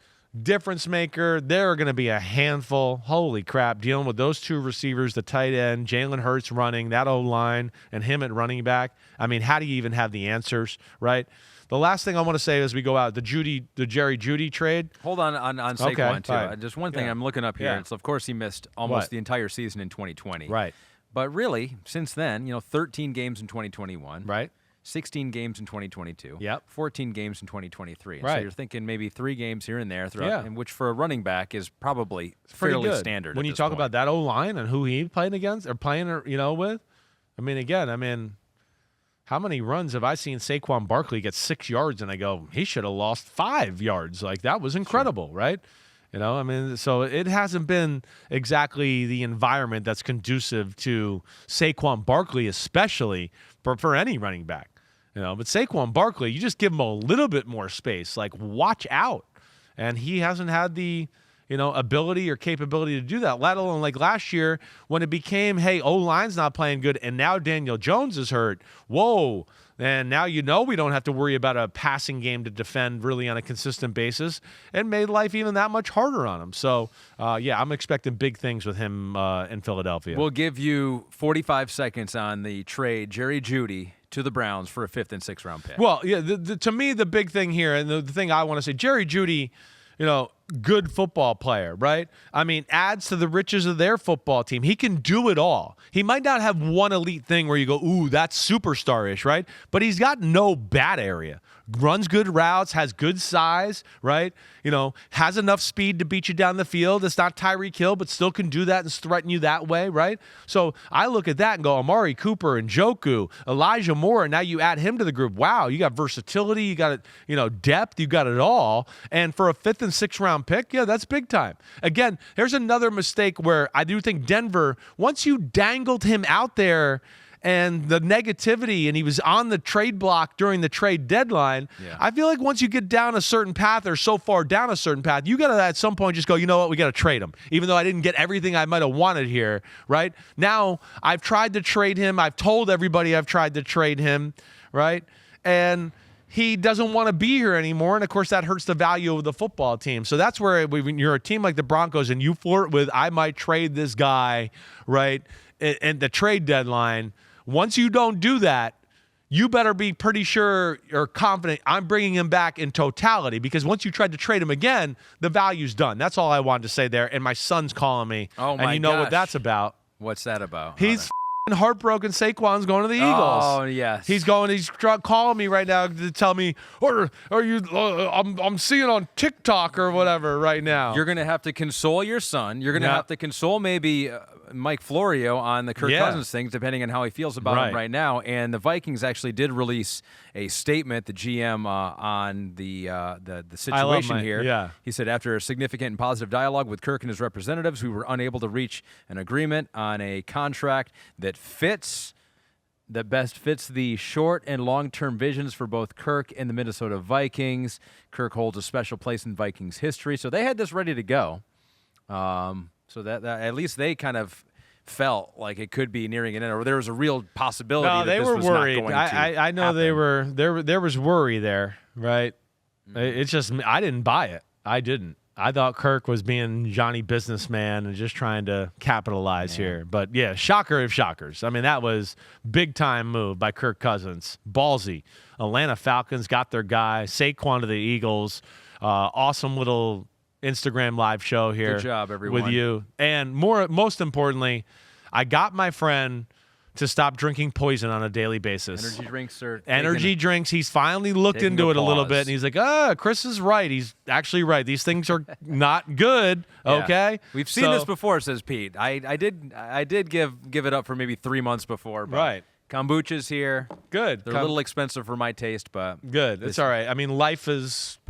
Difference maker. They're going to be a handful. Holy crap. Dealing with those 2 receivers, the tight end, Jalen Hurts running, that O-line, and him at running back. I mean, how do you even have the answers, right? The last thing I want to say as we go out, the Jerry Jeudy trade. Hold on Saquon, too. Right. Just one thing I'm looking up here. Yeah. It's, of course, he missed almost the entire season in 2020. Right. But really, since then, 13 games in 2021. Right. 16 games in 2022. Yep. 14 games in 2023. Right. So you're thinking maybe 3 games here and there throughout, Yeah. and which for a running back is probably Pretty fairly good. standard. When at you this talk point. about that O-line and who he playing against or playing, with, I mean, again, how many runs have I seen Saquon Barkley get 6 yards and I go, he should have lost 5 yards? Like, that was incredible, right? So it hasn't been exactly the environment that's conducive to Saquon Barkley, especially for any running back. But Saquon Barkley, you just give him a little bit more space. Like, watch out. And he hasn't had the, ability or capability to do that, let alone like last year when it became, hey, O-line's not playing good, and now Daniel Jones is hurt. Whoa. And now we don't have to worry about a passing game to defend really on a consistent basis, and made life even that much harder on him. So, I'm expecting big things with him in Philadelphia. We'll give you 45 seconds on the trade, Jerry Jeudy to the Browns for a 5th and 6th round pick. Well, yeah, to me, the big thing here, and the thing I want to say, Jerry Jeudy, good football player, right? I mean, adds to the riches of their football team. He can do it all. He might not have one elite thing where you go, ooh, that's superstar-ish, right? But he's got no bad area. Runs good routes, has good size, right? Has enough speed to beat you down the field. It's not Tyreek Hill, but still can do that and threaten you that way, right? So I look at that and go, Amari Cooper, Njoku, Elijah Moore, and now you add him to the group. Wow, you got versatility, you got depth, you got it all. And for a 5th and 6th round pick, yeah, that's big time. Again, here's another mistake where I do think Denver, once you dangled him out there and the negativity, and he was on the trade block during the trade deadline, I feel like once you get down a certain path or so far down a certain path, you got to at some point just go, you know what, we got to trade him. Even though I didn't get everything I might have wanted here, right? Now, I've tried to trade him. I've told everybody I've tried to trade him, right? And he doesn't want to be here anymore, and of course that hurts the value of the football team. So that's where when you're a team like the Broncos and you flirt with, I might trade this guy, right, and the trade deadline, once you don't do that, you better be pretty sure or confident I'm bringing him back in totality, because once you tried to trade him again, the value's done. That's all I wanted to say there, and my son's calling me, and you know what that's about. What's that about? He's heartbroken. Saquon's going to the Eagles. Oh, yes. He's calling me right now to tell me, or are you? I'm seeing on TikTok or whatever right now. You're going to have to console your son. You're going to have to console maybe Mike Florio on the Kirk Cousins thing, depending on how he feels about him right now. And the Vikings actually did release a statement, the GM, on the situation here. Yeah. He said, after a significant and positive dialogue with Kirk and his representatives, we were unable to reach an agreement on a contract that best fits the short and long-term visions for both Kirk and the Minnesota Vikings. Kirk holds a special place in Vikings history. So they had this ready to go. So that at least they kind of felt like it could be nearing an end, or there was a real possibility that they this were was worried. not going to I know happen. they were there was worry there, right? It's just I didn't buy it. I didn't. I thought Kirk was being Johnny businessman and just trying to capitalize here. But, yeah, shocker of shockers. I mean, that was big-time move by Kirk Cousins. Ballsy. Atlanta Falcons got their guy. Saquon to the Eagles. Awesome little Instagram live show here. Good job, everyone. With you. And most importantly, I got my friend to stop drinking poison on a daily basis. Energy drinks are drinks. He's finally looked into it a little bit, and he's like, Chris is right. He's actually right. These things are not good, okay? We've seen this before, says Pete. I did give it up for maybe 3 months before. But right. Kombucha's here. Good. They're a little expensive for my taste, but good. It's all right. I mean,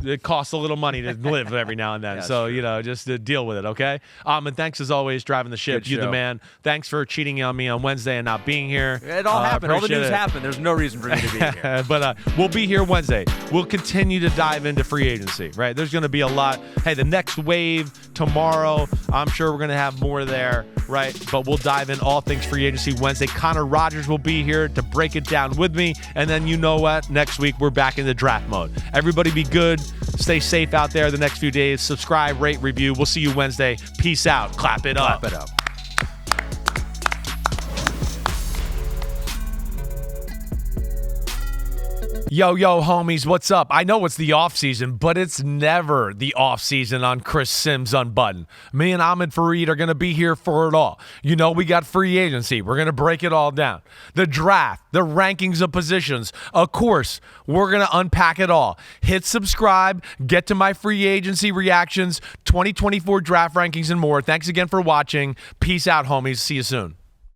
it costs a little money to live every now and then. Yeah, so, true. Just to deal with it, okay? And thanks as always, driving the ship. Good You the show. man. Thanks for cheating on me on Wednesday and not being here. It all happened. All the appreciate news it. happened. There's no reason for me to be here. But we'll be here Wednesday. We'll continue to dive into free agency, right? There's going to be a lot. Hey, the next wave tomorrow, I'm sure we're going to have more there, right? But we'll dive in all things free agency Wednesday. Connor Rogers will be here to break it down with me. And then you know what? Next week, we're back in the draft mode. Everybody be good. Stay safe out there the next few days. Subscribe, rate, review. We'll see you Wednesday. Peace out. Clap it up. Clap it up. Yo, homies, what's up? I know it's the off season, but it's never the off season on Chris Sims Unbuttoned. Me and Ahmed Fareed are going to be here for it all. We got free agency. We're going to break it all down. The draft, the rankings of positions. Of course, we're going to unpack it all. Hit subscribe, get to my free agency reactions, 2024 draft rankings, and more. Thanks again for watching. Peace out, homies. See you soon.